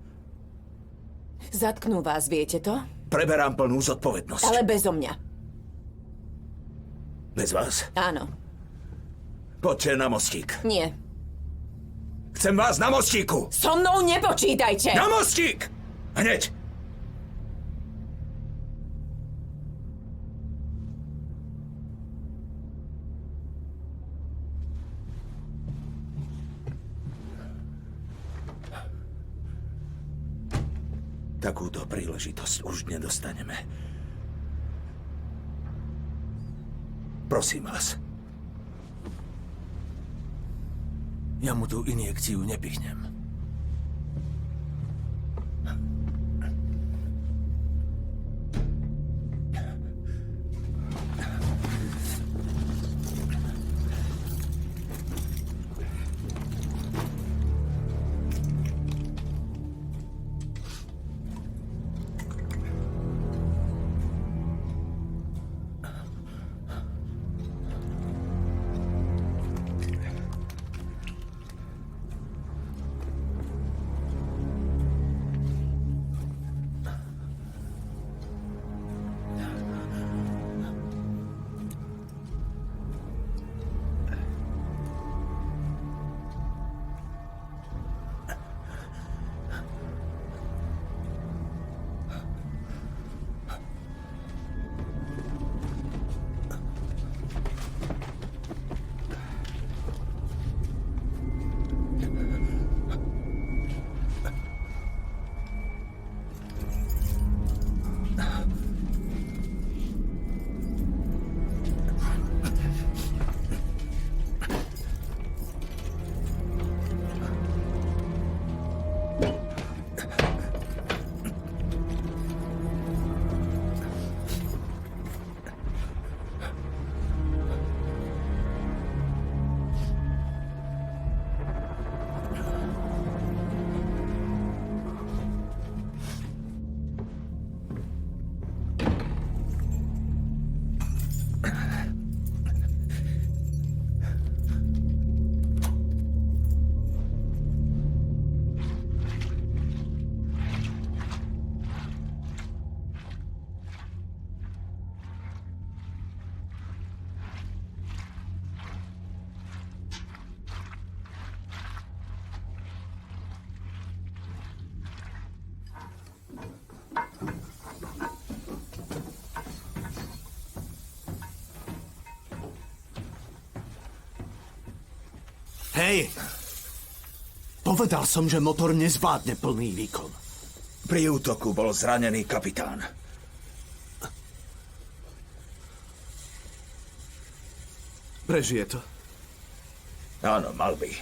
Zatknú vás, viete to? Preberám plnú zodpovednosť. Ale bezo mňa. Bez vás? Áno. Poďte na mostík. Nie. Chcem vás na mostíku! So mnou nepočítajte! Na mostík! Hneď! Takúto príležitosť už nedostaneme. Prosím vás. Ja mu tú injekciu nepichnem. Hej! Povedal som, že motor nezvládne plný výkon. Pri útoku bol zranený kapitán. Prežije to? Áno, mal by.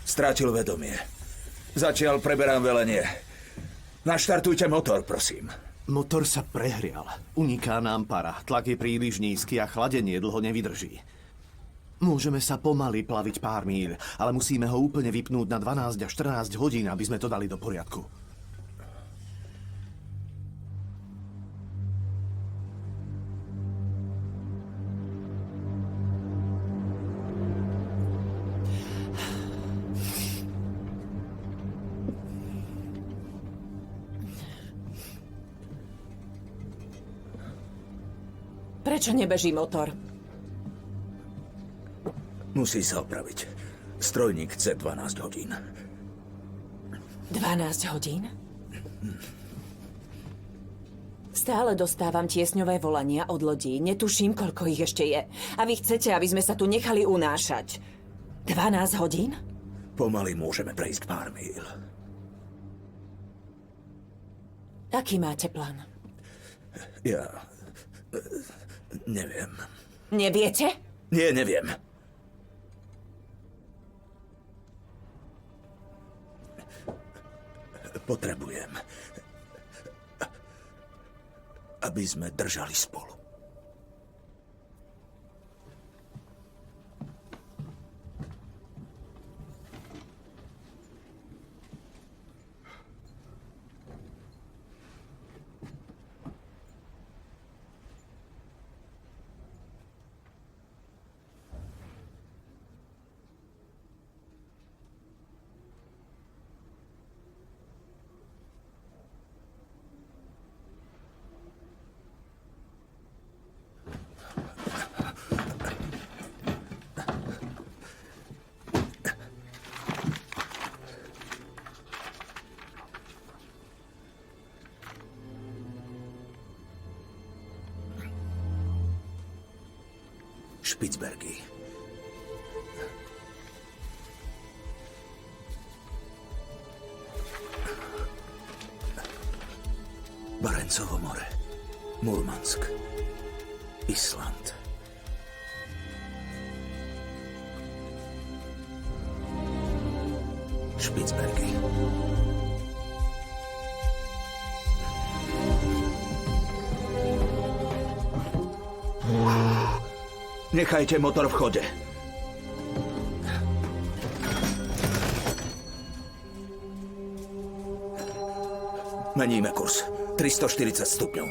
Strátil vedomie. Zatiaľ preberám velenie. Naštartujte motor, prosím. Motor sa prehrial. Uniká nám para. Tlak je príliš nízky a chladenie dlho nevydrží. Môžeme sa pomaly plaviť pár míľ, ale musíme ho úplne vypnúť na 12 až 14 hodín, aby sme to dali do poriadku. Prečo nebeží motor? Musí sa opraviť. Strojník chce 12 hodín. 12 hodín? Stále dostávam tiesňové volania od lodí. Netuším, koľko ich ešte je. A vy chcete, aby sme sa tu nechali unášať. 12 hodín? Pomaly môžeme prejsť pár míl. Aký máte plán? Ja... neviem. Neviete? Nie, neviem. Potrebujem, aby sme držali spolu. Špicbergy. Barencovo more. Murmansk. Island. Špicbergy. Nechajte motor v chode. Meníme kurz. 340 stupňov.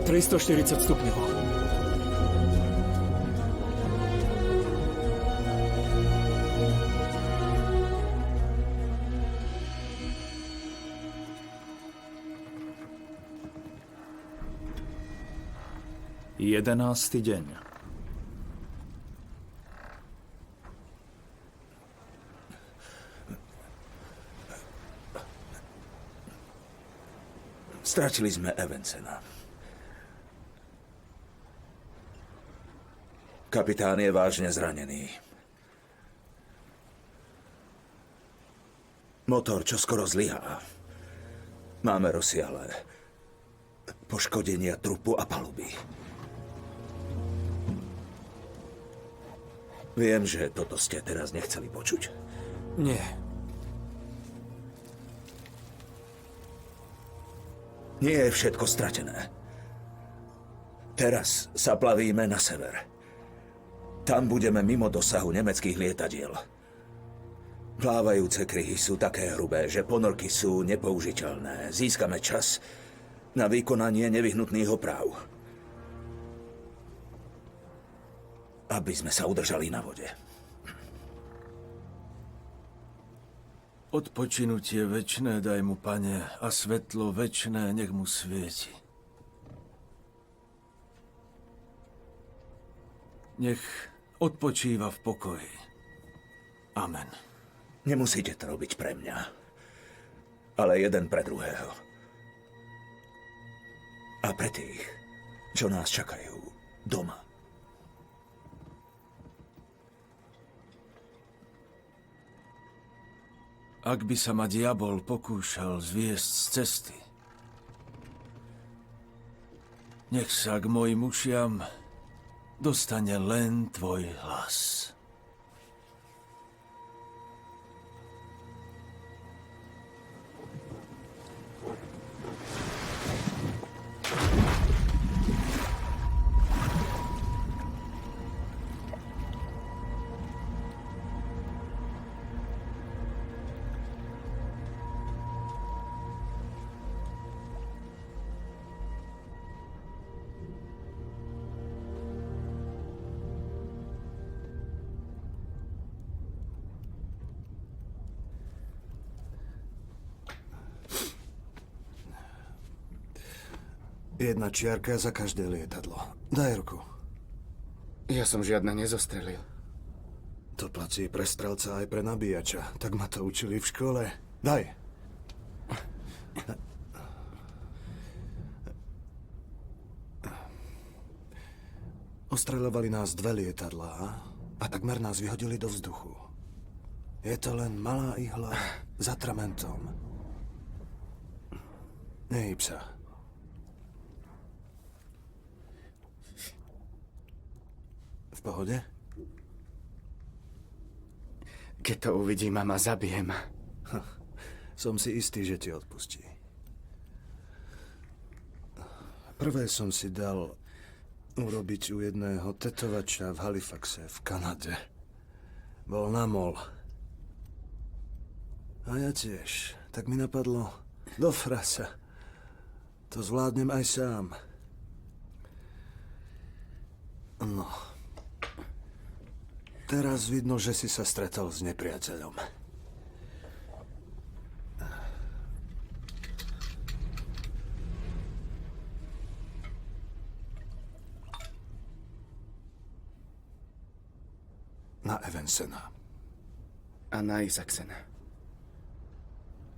340 stupňov. Jedenásty deň. Stratili sme Evansena. Kapitán je vážne zranený. Motor čoskoro zlyhá. Máme rozsiahle poškodenia trupu a paluby. Viem, že toto ste teraz nechceli počuť. Nie. Nie je všetko stratené. Teraz sa plavíme na sever. Tam budeme mimo dosahu nemeckých lietadiel. Plávajúce kryhy sú také hrubé, že ponorky sú nepoužiteľné. Získame čas na vykonanie nevyhnutných oprav. Aby sme sa udržali na vode. Odpočinutie večné daj mu, Pane, a svetlo večné nech mu svieti. Nech odpočíva v pokoji. Amen. Nemusíte to robiť pre mňa, ale jeden pre druhého. A pre tých, čo nás čakajú doma. Ak by sa ma diabol pokúšal zviesť z cesty, nech sa k mojim ušiam dostane len tvoj hlas. 1 čiarka za každé lietadlo. Daj ruku. Ja som žiadne nezostrelil. To platí pre strelca aj pre nabíjača. Tak ma to učili v škole. Daj. Ostreľovali nás 2 lietadlá a takmer nás vyhodili do vzduchu. Je to len malá ihla za tramentom. Nehyb sa. V pohode? Keď to uvidí, mama, zabije ma. Som si istý, že ti odpustí. Prvé som si dal urobiť u jedného tetovača v Halifaxe v Kanade. Bol na mol. A ja tiež. Tak mi napadlo, do frasa. To zvládnem aj sám. No. Teraz vidno, že si sa stretol s nepriateľom. Na Evansena. A na Isaksena.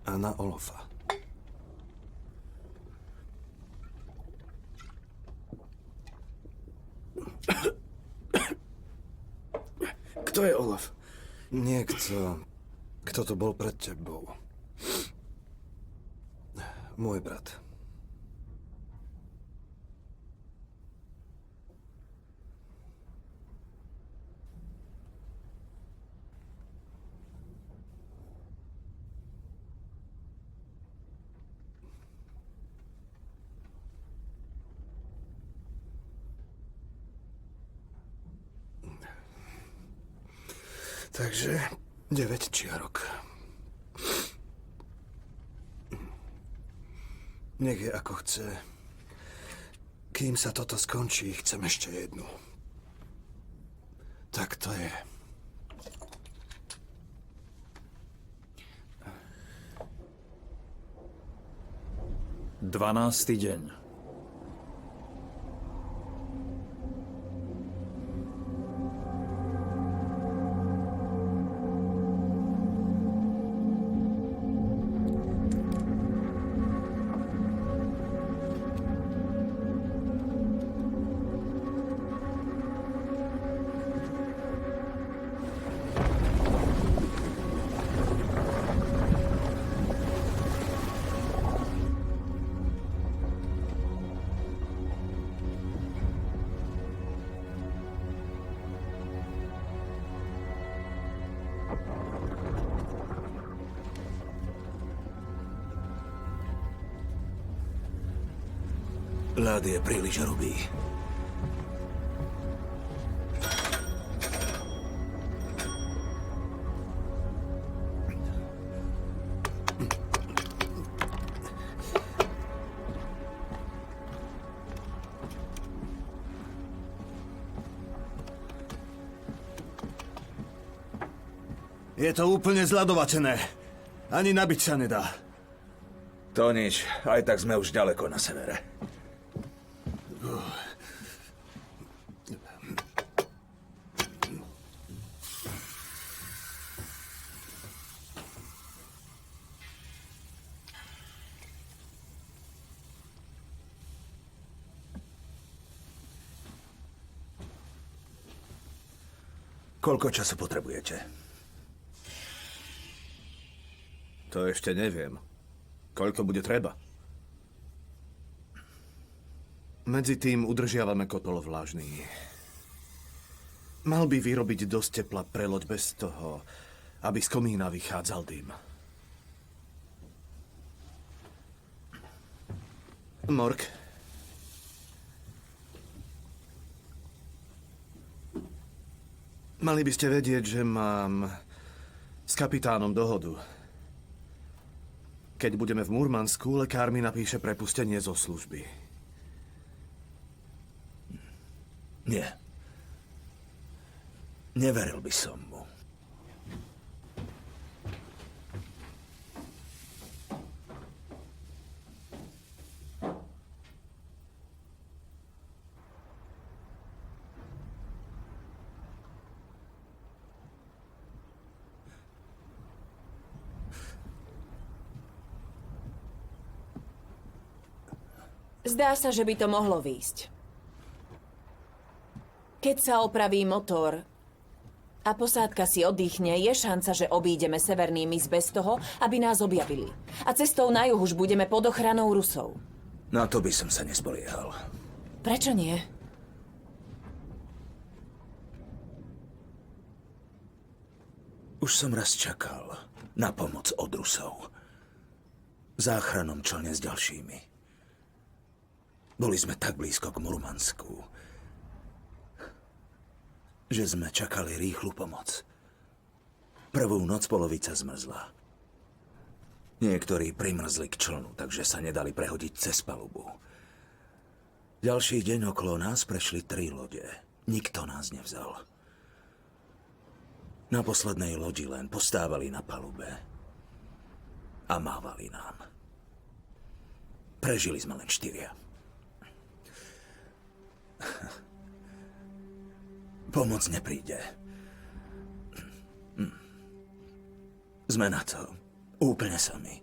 A na Olofa. Kto je Olaf? Niekto, kto to bol pred tebou. Môj brat. Takže 9 čiarok. Nech je ako chce. Kým sa toto skončí, chcem ešte jednu. Tak to je. Dvanáctý deň. Ľad je príliš hrubý. Je to úplne zľadovačené. Ani nabiť sa nedá. To nič, aj tak sme už ďaleko na severe. Koľko času potrebujete? To ešte neviem. Koľko bude treba? Medzi tým udržiavame kotol vlažný. Mal by vyrobiť dosť tepla pre loď bez toho, aby z komína vychádzal dym. Mork. Mali by ste vedieť, že mám s kapitánom dohodu. Keď budeme v Murmansku, lekár mi napíše prepustenie zo služby. Nie. Neveril by som mu. Zdá sa, že by to mohlo výjsť. Keď sa opraví motor a posádka si oddychne, je šanca, že obídeme severný mys bez toho, aby nás objavili. A cestou na juh už budeme pod ochranou Rusov. Na to by som sa nespoliehal. Prečo nie? Už som raz čakal na pomoc od Rusov. V záchrannom člne s ďalšími. Boli sme tak blízko k Murmansku, že sme čakali rýchlu pomoc. Prvú noc polovica zmrzla. Niektorí primrzli k člnu, takže sa nedali prehodiť cez palubu. Ďalší deň okolo nás prešli 3 lode. Nikto nás nevzal. Na poslednej lodi len postávali na palube a mávali nám. Prežili sme len 4. Pomoc nepríde. Sme na to úplne sami.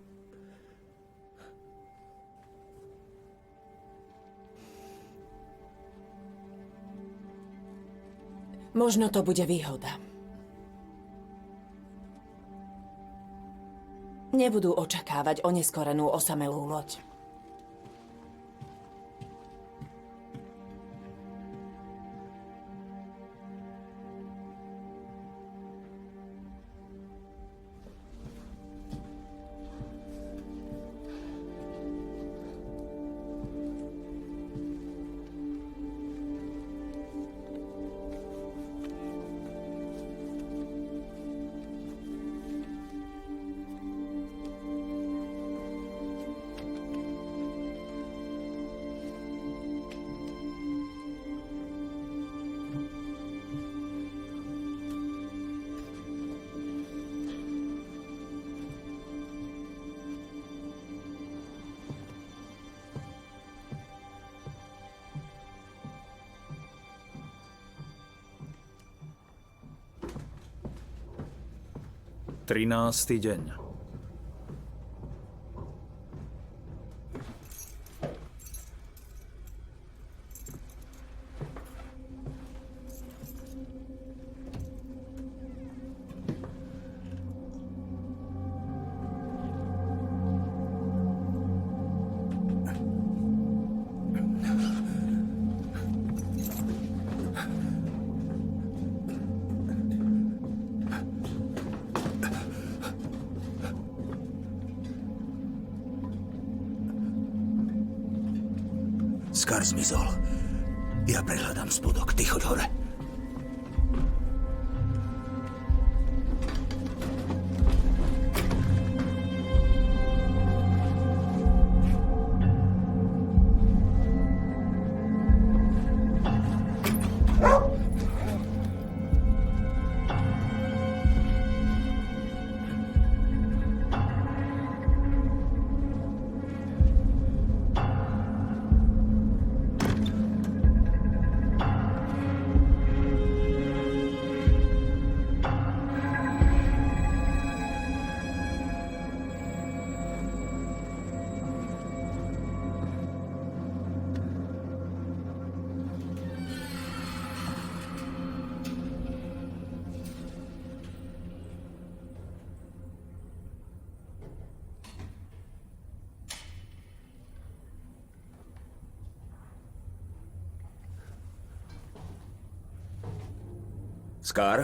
Možno to bude výhoda. Nebudú očakávať oneskorenú osamelú loď. Trináctý deň. Skar zmizol. Ja prehľadám spodok. Ty choď hore. Skar?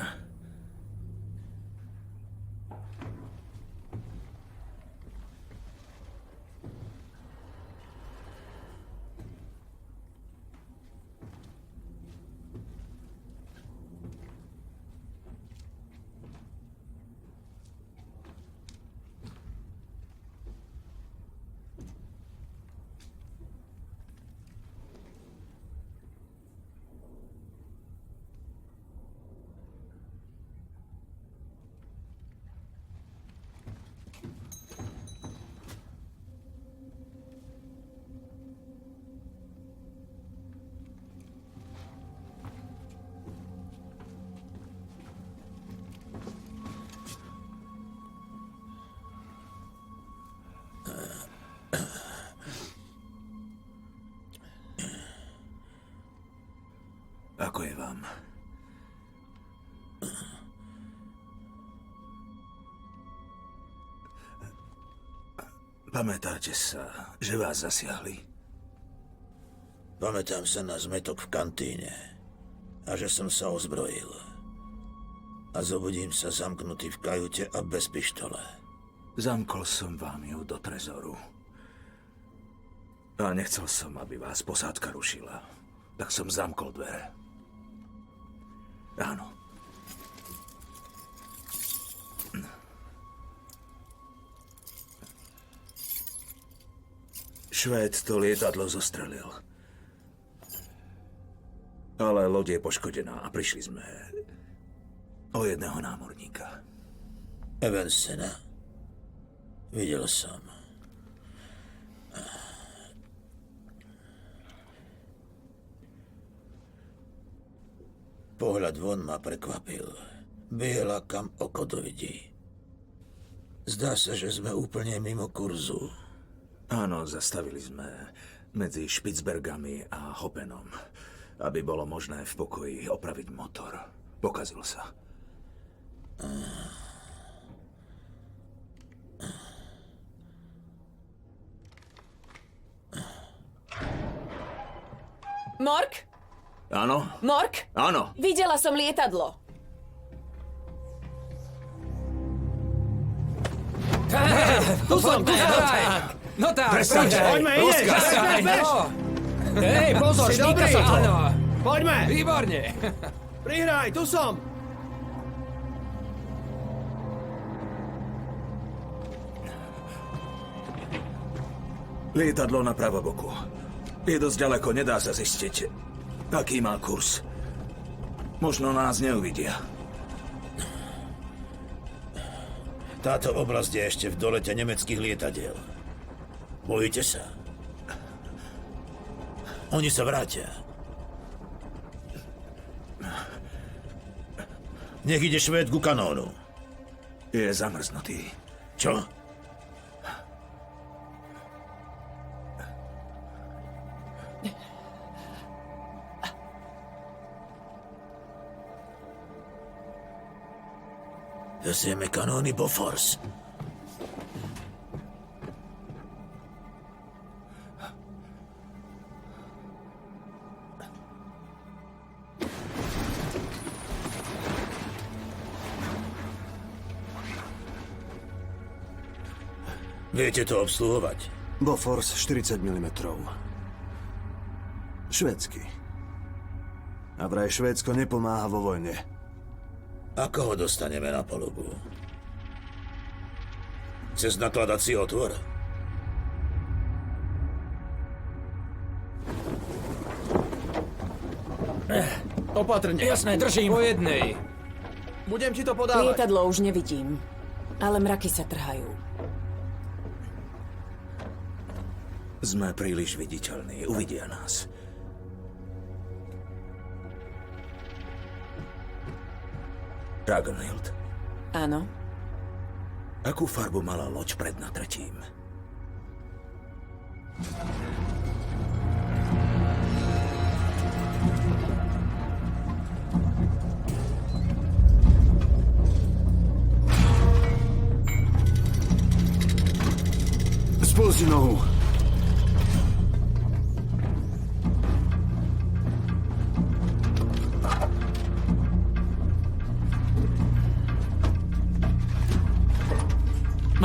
Ako je vám? Pamätáte sa, že vás zasiahli? Pamätám sa na zmetok v kantíne a že som sa ozbrojil. A zobudím sa zamknutý v kajute a bez pištole. Zamkol som vám ju do trezoru. A nechcel som, aby vás posádka rušila. Tak som zamkol dvere. Áno. Švéd to lietadlo zostrelil. Ale loď je poškodená a prišli sme o jedného námorníka. Evansena? Videl som. Pohľad von ma prekvapil. Biela, kam oko dovidí. Zdá sa, že sme úplne mimo kurzu. Áno, zastavili sme medzi Špicbergami a Hopenom, aby bolo možné v pokoji opraviť motor. Pokazil sa. Mork? Áno? Mork? Áno. Videla som lietadlo. Tu som, No tak, Poďme, ideš! Hej, pozor, štíka sa to! Poďme! Výborne. Prihraj, tu som! Lietadlo na pravoboku. Je dosť ďaleko, nedá sa zistiť, aký má kurz. Možno nás neuvidia. Táto oblasť je ešte v dolete nemeckých lietadiel. Bojíte sa? Oni sa vrátia. Nech ide Švéd ku kanónu. Je zamrznutý. Čo? Dosieme kanóny Bofors. Viete to obsluhovať? Bofors 40 mm. Švédsky. A vraj Švédsko nepomáha vo vojne. Ako ho dostaneme na palubu? Cez nakladací otvor? Opatrne. Jasné, držím. Po jednej. Budem ti to podávať. Lietadlo už nevidím, ale mraky sa trhajú. Sme príliš viditeľní, uvidia nás. Ragnhild, Áno. akú farbu mala loď pred natretím? Spusť nohu.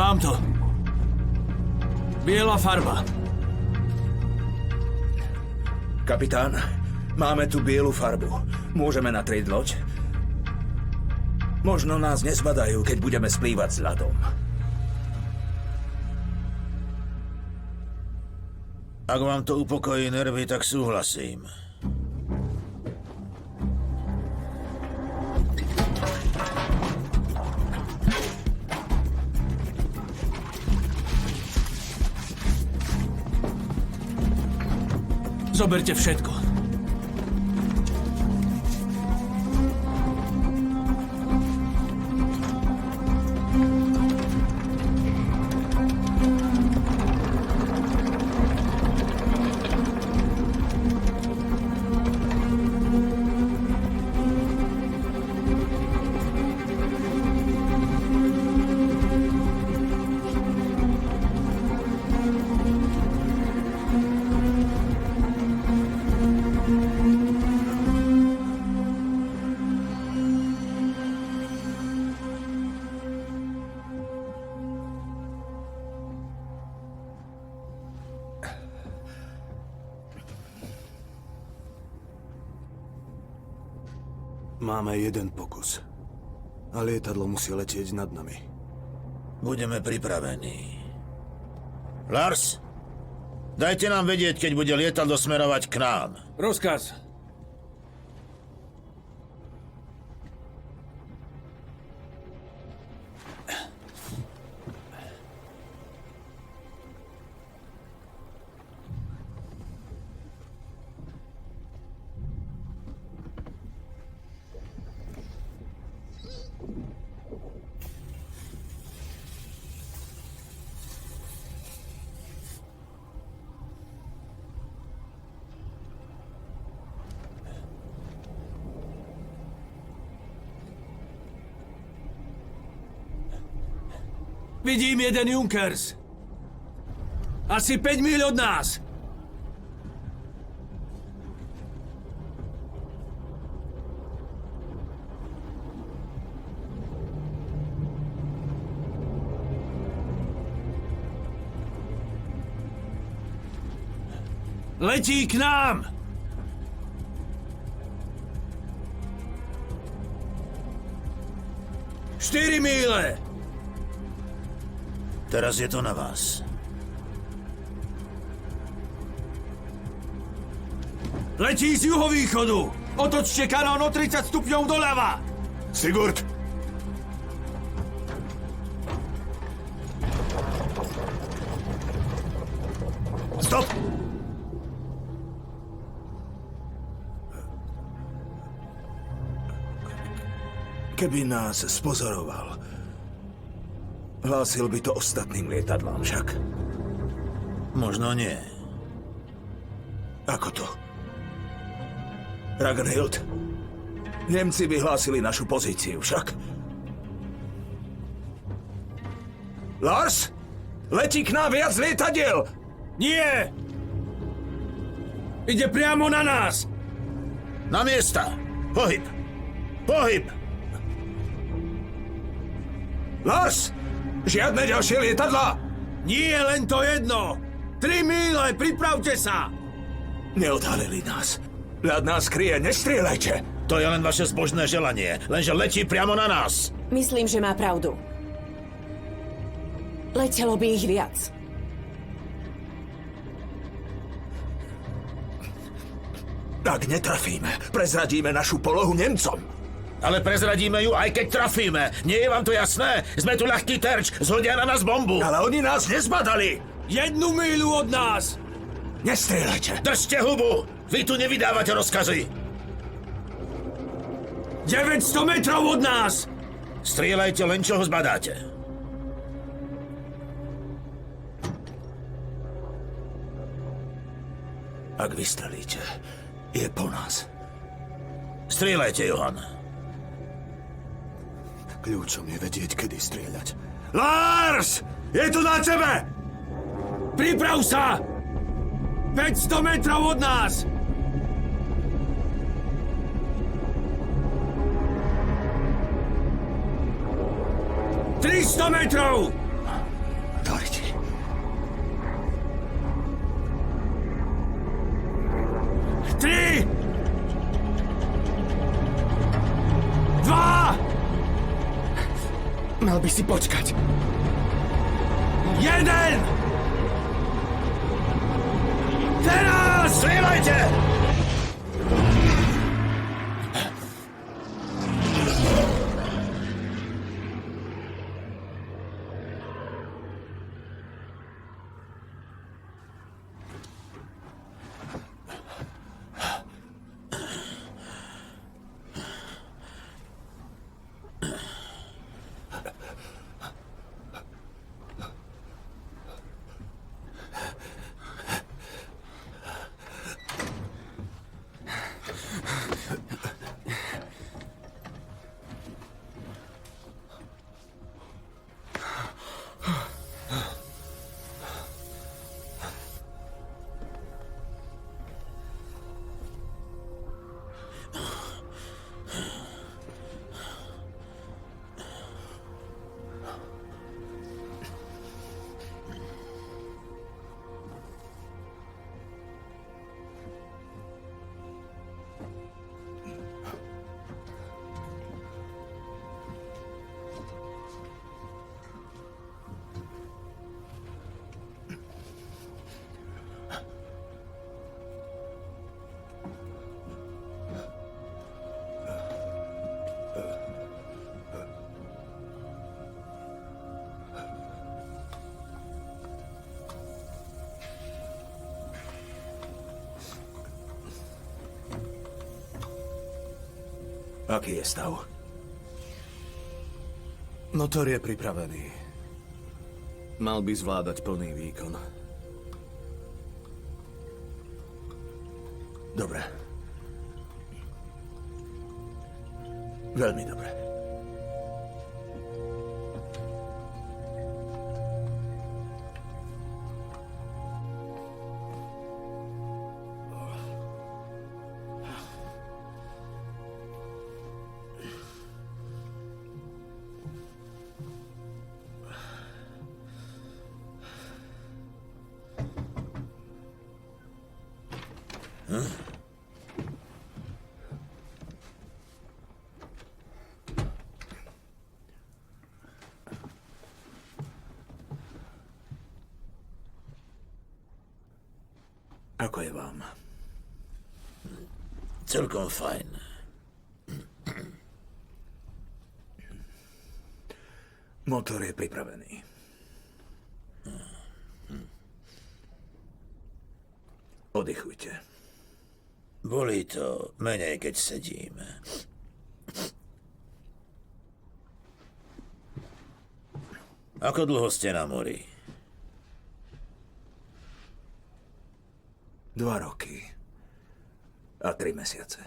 Mám to. Biela farba. Kapitán, máme tu bielu farbu. Môžeme natrieť loď? Možno nás nezbadajú, keď budeme splývať s ľadom. Ak vám to upokojí nervy, tak súhlasím. Zoberte všetko. Máme jeden pokus. A lietadlo musí letieť nad nami. Budeme pripravení. Lars, dajte nám vedieť, keď bude lietadlo smerovať k nám. Rozkaz. Vidím jeden Junkers. Asi 5 míľ od nás. Letí k nám. Štyri míle. Teraz je to na vás. Letí z juhovýchodu. Otočte kanón o 30 stupňov doľava. Sigurd! Stop! Keby nás spozoroval, hlásil by to ostatným lietadlám však. Možno nie. Ako to? Ragnhild, Nemci vyhlásili našu pozíciu však. Lars? Letí k nám viac lietadiel! Nie! Ide priamo na nás! Na miesta! Pohyb! Pohyb! Lars! Žiadne ďalšie lietadlá! Nie, len to jedno! 3 míle, pripravte sa! Neodhalili nás. Ľad nás kryje, nestrieľajte! To je len vaše zbožné želanie, lenže letí priamo na nás. Myslím, že má pravdu. Letelo by ich viac. Ak netrafíme, prezradíme našu polohu Nemcom. Ale prezradíme ju, aj keď trafíme. Nie je vám to jasné? Sme tu ľahký terč, zhodia na nás bombu. Ale oni nás nezbadali! 1 míľu od nás! Nestrieľajte! Držte hubu! Vy tu nevydávate rozkazy. 900 metrov od nás! Strieľajte len, čo ho zbadáte. Ak vystrelíte, je po nás. Strieľajte, Johan. Kľúčom je vedieť, kedy strieľať. Lars! Je tu na tebe! Priprav sa! 500 metrov od nás! ...300 metrov! Dojdi. Tri! 2! Mal by si počkať. 1! Teraz! Strieľajte! Aký je stav? Motor je pripravený. Mal by zvládať plný výkon. Dobre. Veľmi dobre. Ako je vám? Celkom fajn. Motor je pripravený. Oddychujte. Bolí to menej, keď sedíme. Ako dlho ste na mori? 2 roky a 3 mesiace.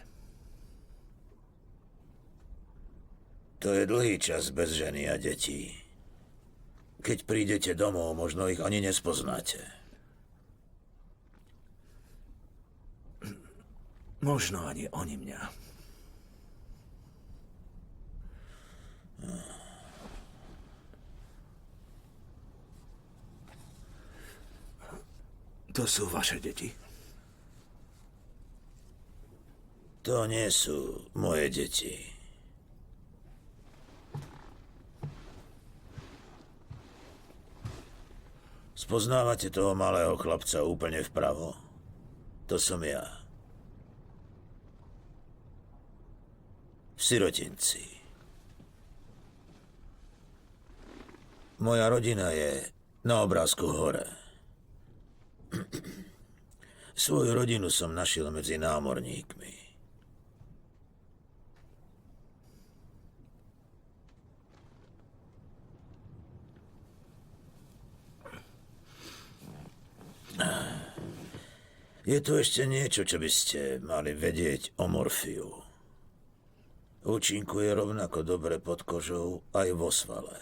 To je dlhý čas bez ženy a detí. Keď prídete domov, možno ich ani nespoznáte. Možno ani oni mňa. To sú vaše deti? To nie sú moje deti. Spoznávate toho malého chlapca úplne vpravo? To som ja. V sirotinci. Moja rodina je na obrázku hore. Svoju rodinu som našiel medzi námorníkmi. Je tu ešte niečo, čo by ste mali vedieť o morfiu. Účinkuje rovnako dobre pod kožou aj vo svale.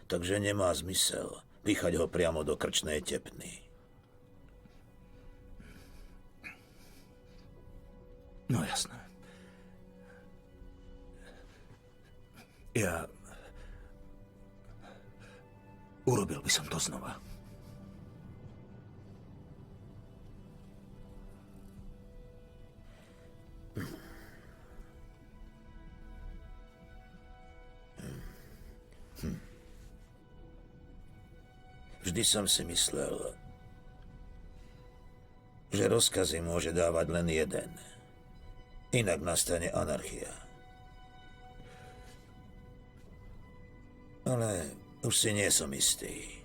Takže nemá zmysel píchať ho priamo do krčnej tepny. No jasné. Ja... Urobil by som to znova. Vždy som si myslel, že rozkazy môže dávať len jeden. Inak nastane anarchia. Ale už si nie som istý.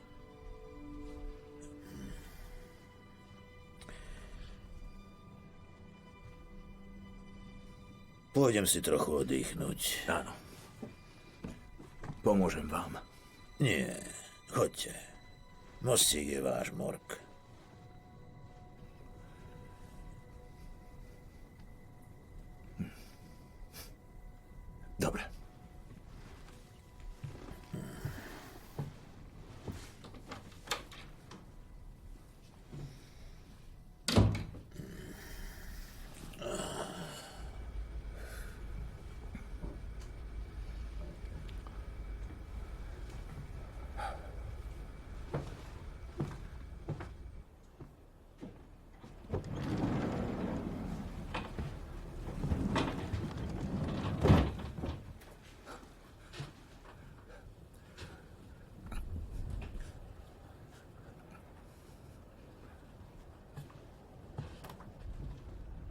Pôjdem si trochu oddychnúť. Áno. Pomôžem vám. Nie, choďte. Mostík je váš, Mork. Dobre.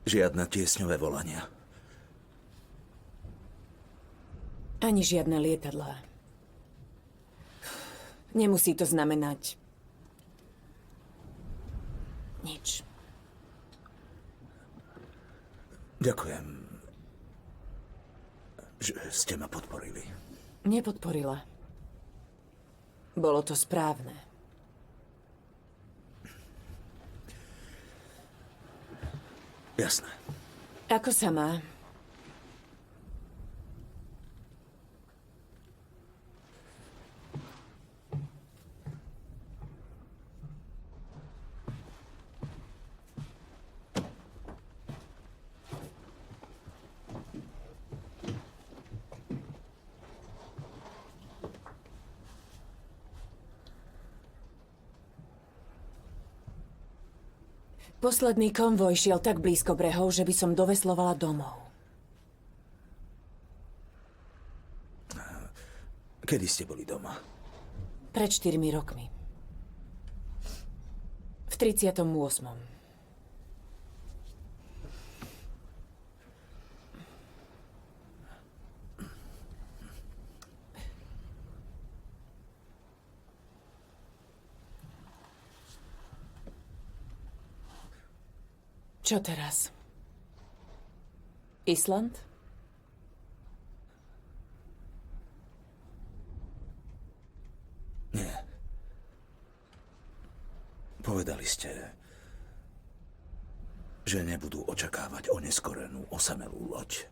Žiadne tiesňové volania. Ani žiadne lietadlá. Nemusí to znamenať nič. Ďakujem. že ste ma podporili. Nepodporila. Bolo to správne. Jasné. Ako sa má? Posledný konvoj šiel tak blízko brehov, že by som doveslovala domov. Kedy ste boli doma? Pred 4 rokmi. V 38. Čo teraz? Island? Nie. Povedali ste, že nebudú očakávať oneskorenú osamelú loď.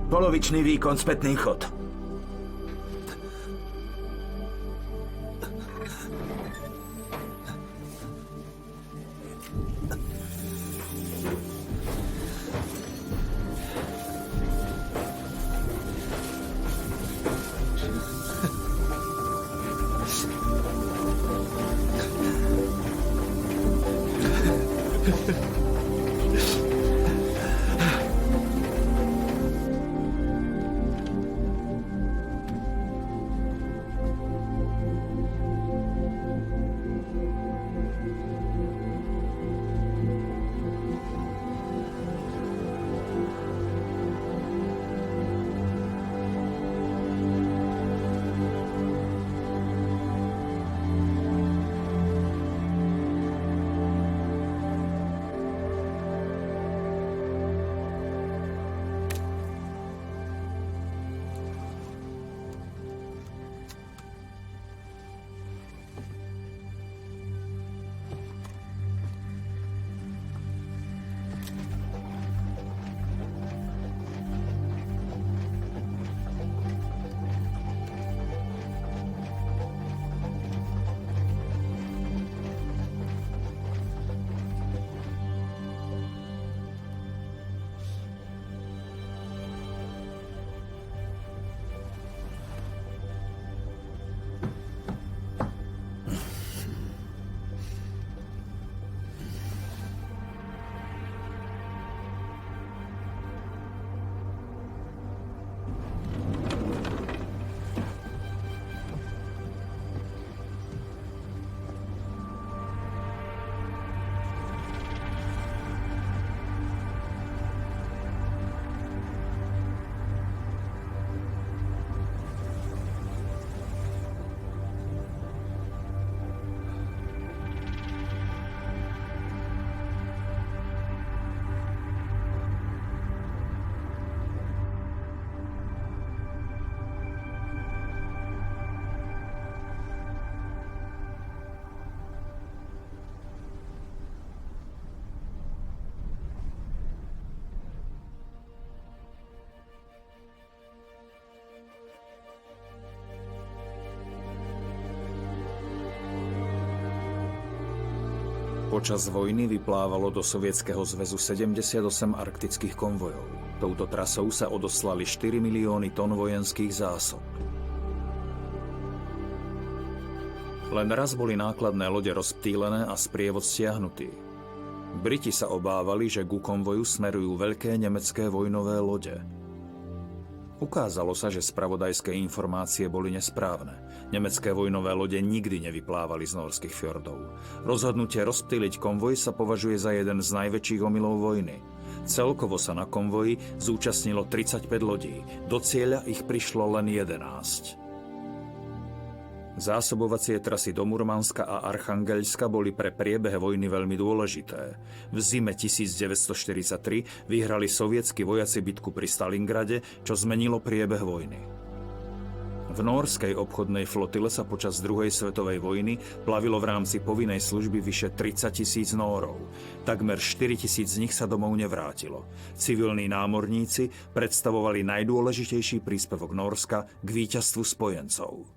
Polovičný výkon, spätný chod. Počas vojny vyplávalo do Sovietskeho zväzu 78 arktických konvojov. Touto trasou sa odoslali 4 milióny tón vojenských zásob. Len raz boli nákladné lode rozptýlené a sprievod stiahnutý. Briti sa obávali, že ku konvoju smerujú veľké nemecké vojnové lode. Ukázalo sa, že spravodajské informácie boli nesprávne. Nemecké vojnové lode nikdy nevyplávali z nórskych fjordov. Rozhodnutie rozptýliť konvoj sa považuje za jeden z najväčších omylov vojny. Celkovo sa na konvoji zúčastnilo 35 lodí. Do cieľa ich prišlo len 11. Zásobovacie trasy do Murmanska a Archangelska boli pre priebeh vojny veľmi dôležité. V zime 1943 vyhrali sovietskí vojaci bitku pri Stalingrade, čo zmenilo priebeh vojny. V nórskej obchodnej flotile sa počas druhej svetovej vojny plavilo v rámci povinnej služby vyše 30 000 Nórov. Takmer 4 000 z nich sa domov nevrátilo. Civilní námorníci predstavovali najdôležitejší príspevok Nórska k víťazstvu spojencov.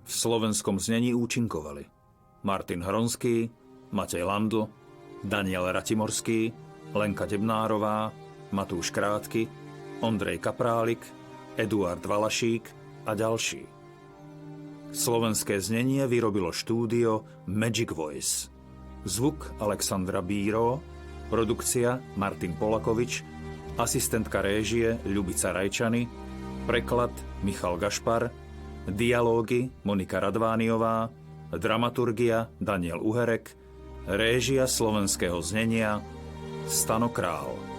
V slovenskom znení účinkovali Martin Hronský, Matej Landl, Daniel Ratimorský, Lenka Debnárová, Matúš Krátky, Ondrej Kaprálik, Eduard Valašík a ďalší. Slovenské znenie vyrobilo štúdio Magic Voice. Zvuk Alexandra Bíró, produkcia Martin Polakovič, asistentka réžie Ľubica Rajčany, preklad Michal Gašpar, dialógy Monika Radvániová, dramaturgia Daniel Uherek, réžia slovenského znenia Stano Král.